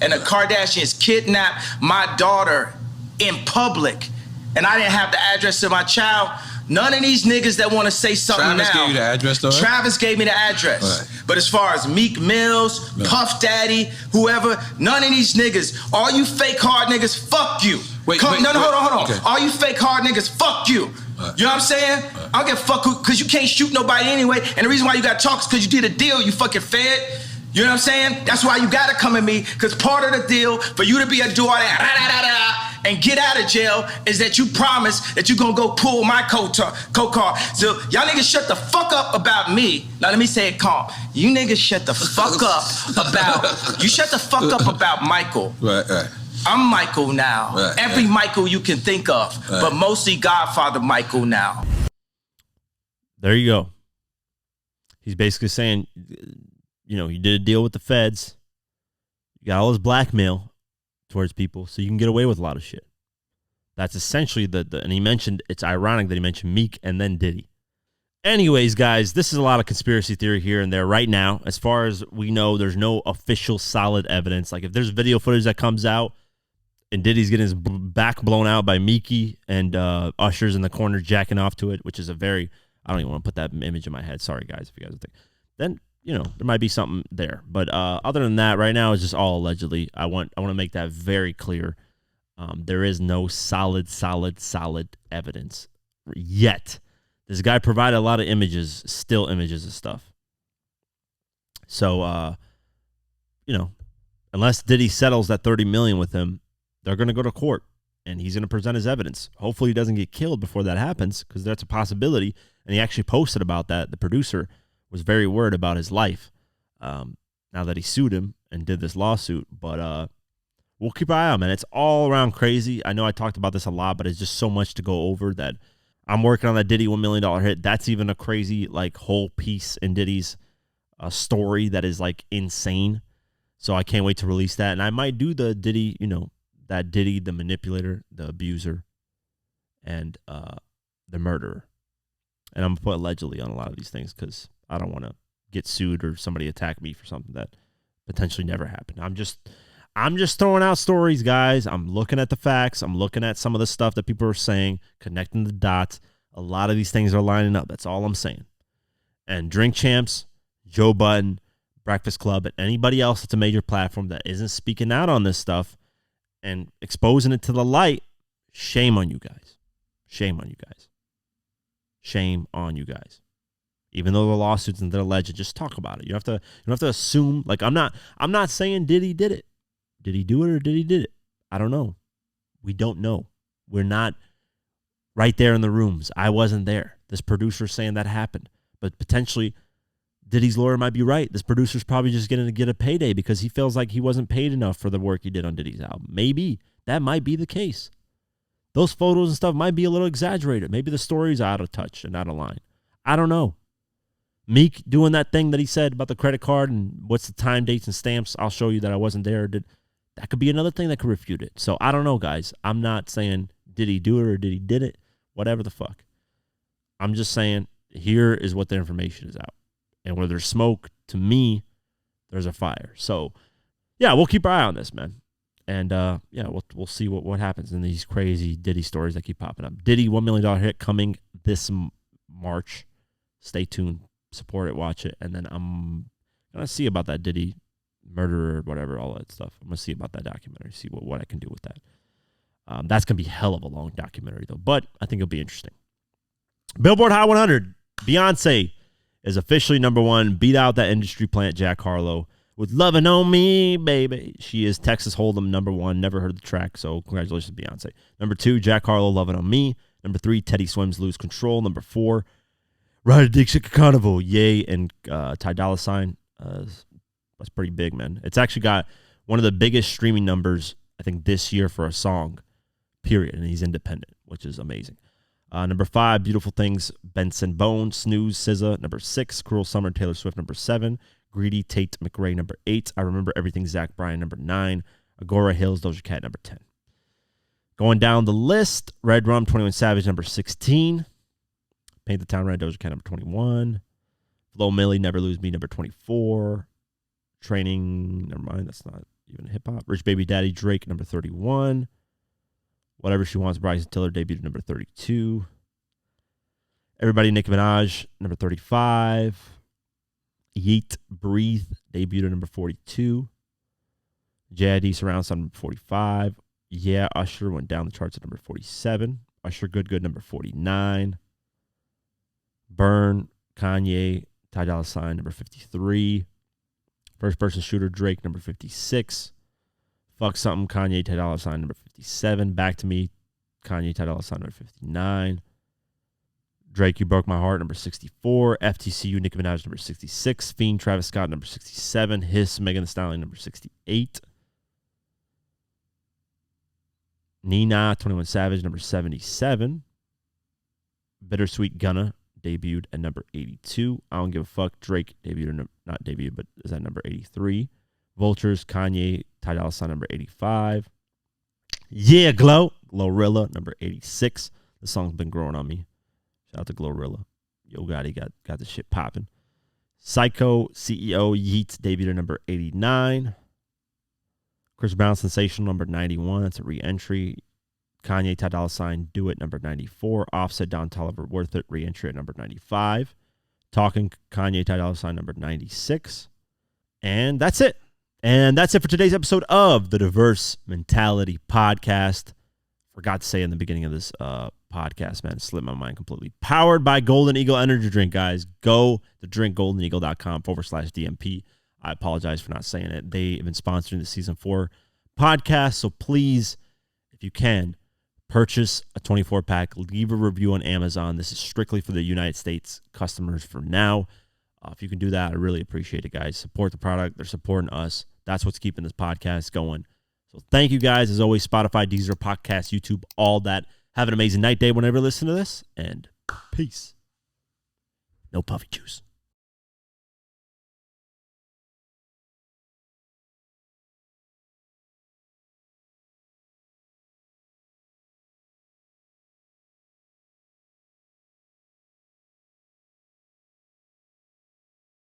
and the Kardashians kidnapped my daughter in public, and I didn't have the address of my child. None of these niggas that want to say something Travis now. Gave you the address, though, right? Travis gave me the address. Right. But as far as Meek Mills, No. Puff Daddy, whoever, none of these niggas, all you fake hard niggas, fuck you. Hold on. Okay. All you fake hard niggas, fuck you. Right. You know what I'm saying? Right. I don't give a fuck because you can't shoot nobody anyway. And the reason why you got to talk is because you did a deal, you fucking fed. You know what I'm saying? That's why you got to come at me, because part of the deal for you to be a do all that and get out of jail is that you promise that you're going to go pull my co-car. So y'all niggas shut the fuck up about me. Now let me say it calm. You niggas shut the fuck up about Michael. Right. I'm Michael now. Right, Every Michael you can think of, right. but mostly Godfather Michael now. There you go. He's basically saying, you did a deal with the feds. You got all this blackmail towards people, so you can get away with a lot of shit. That's essentially and he mentioned, it's ironic that he mentioned Meek and then Diddy. Anyways, guys, this is a lot of conspiracy theory here and there right now. As far as we know, there's no official solid evidence. Like if there's video footage that comes out and Diddy's getting his back blown out by Meeky and Usher's in the corner jacking off to it, which is I don't even want to put that image in my head. Sorry, guys, if you guys think. Then there might be something there. But other than that, right now, it's just all allegedly. I want to make that very clear. There is no solid evidence yet. This guy provided a lot of still images of stuff. So, unless Diddy settles that $30 million with him, they're going to go to court, and he's going to present his evidence. Hopefully he doesn't get killed before that happens, because that's a possibility. And he actually posted about that. The producer was very worried about his life now that he sued him and did this lawsuit. But we'll keep our eye on, man. It's all around crazy. I know I talked about this a lot, but it's just so much to go over that I'm working on that Diddy $1 million hit. That's even a crazy whole piece in Diddy's story that is insane. So I can't wait to release that. And I might do the Diddy, that Diddy, the manipulator, the abuser, and the murderer. And I'm going to put allegedly on a lot of these things because I don't want to get sued or somebody attack me for something that potentially never happened. I'm just throwing out stories, guys. I'm looking at the facts. I'm looking at some of the stuff that people are saying, connecting the dots. A lot of these things are lining up. That's all I'm saying. And Drink Champs, Joe Budden, Breakfast Club, and anybody else that's a major platform that isn't speaking out on this stuff and exposing it to the light, shame on you guys. Shame on you guys. Shame on you guys. Even though the lawsuits and they're alleged, just talk about it. You don't have to assume. Like, I'm not saying Diddy did it. Did he do it or did he did it? I don't know. We don't know. We're not right there in the rooms. I wasn't there. This producer's saying that happened. But potentially, Diddy's lawyer might be right. This producer's probably just going to get a payday because he feels like he wasn't paid enough for the work he did on Diddy's album. Maybe. That might be the case. Those photos and stuff might be a little exaggerated. Maybe the story's out of touch and out of line. I don't know. Meek doing that thing that he said about the credit card and what's the time, dates, and stamps. I'll show you that I wasn't there. That could be another thing that could refute it. So I don't know, guys. I'm not saying did he do it or did he did it. Whatever the fuck. I'm just saying here is what the information is out. And where there's smoke, to me, there's a fire. So, yeah, we'll keep our eye on this, man. And, yeah, we'll see what happens in these crazy Diddy stories that keep popping up. Diddy, $1 million hit coming this March. Stay tuned. Support it. Watch it. And then I'm going to see about that Diddy murderer, whatever, all that stuff. I'm going to see about that documentary, see what I can do with that. That's going to be hell of a long documentary, though. But I think it'll be interesting. Billboard Hot 100. Beyonce is officially number one. Beat out that industry plant, Jack Harlow, with Lovin' On Me, Baby. She is Texas Hold'em number one. Never heard the track, so congratulations, Beyonce. Number two, Jack Harlow, Lovin' On Me. Number three, Teddy Swims, Lose Control. Number four, Ride a Dick Chick Carnival, Ye and Ty Dolla $ign. That's pretty big, man. It's actually got one of the biggest streaming numbers, I think, this year for a song, period. And he's independent, which is amazing. Number five, Beautiful Things, Benson Bone, Snooze, SZA. Number six, Cruel Summer, Taylor Swift. Number seven, Greedy, Tate McRae. Number eight, I Remember Everything, Zach Bryan. Number nine, Agora Hills, Doja Cat. Number 10. Going down the list, Red Rum, 21 Savage. Number 16. Paint the Town Red, Doja Cat. Number 21. Flo Milli, Never Lose Me. Number 24. Training, never mind, that's not even hip-hop. Rich Baby Daddy, Drake. Number 31. Whatever She Wants, Bryson Tiller, debuted at number 32. Everybody, Nicki Minaj, number 35. Yeet, Breathe, debuted at number 42. J.I.D. Surround Sound, number 45. Yeah, Usher went down the charts at number 47. Usher, Good Good, number 49. Burn, Kanye, Ty Dolla $ign, number 53. First Person Shooter, Drake, number 56. Fuck Something, Kanye, Ty Dolla $ign, number 57. Back to Me, Kanye, Ty Dolla $ign, number 59. Drake, You Broke My Heart, number 64. FTCU, Nicki Minaj, number 66. Fiend, Travis Scott, number 67. Hiss, Megan Thee Stallion, number 68. Nina, 21 Savage, number 77. Bittersweet Gunna debuted at number 82. I Don't Give a Fuck, Drake debuted, not debuted, but is at number 83. Vultures, Kanye, Ty Dolla $ign, number 85. Yeah, Glorilla, number 86. The song's been growing on me. Shout out to Glorilla. Yo Gotti got the shit popping. Psycho, CEO, Yeet debuted at number 89. Chris Brown, Sensational, number 91. That's a re-entry. Kanye, Ty Dolla $ign, Do It, number 94. Offset, Don Toliver, Worth It, re-entry at number 95. Talking, Kanye, Ty Dolla $ign, number 96. And that's it. And that's it for today's episode of the Diverse Mentality Podcast. Forgot to say in the beginning of this podcast, man, it slipped my mind completely. Powered by Golden Eagle Energy Drink, guys. Go to drinkgoldeneagle.com/DMP. I apologize for not saying it. They've been sponsoring the Season 4 podcast, so please, if you can, purchase a 24-pack. Leave a review on Amazon. This is strictly for the United States customers for now. If you can do that, I really appreciate it, guys. Support the product. They're supporting us. That's what's keeping this podcast going. So thank you, guys. As always, Spotify, Deezer, Podcast, YouTube, all that. Have an amazing night, day, whenever you listen to this, and peace. No puffy juice.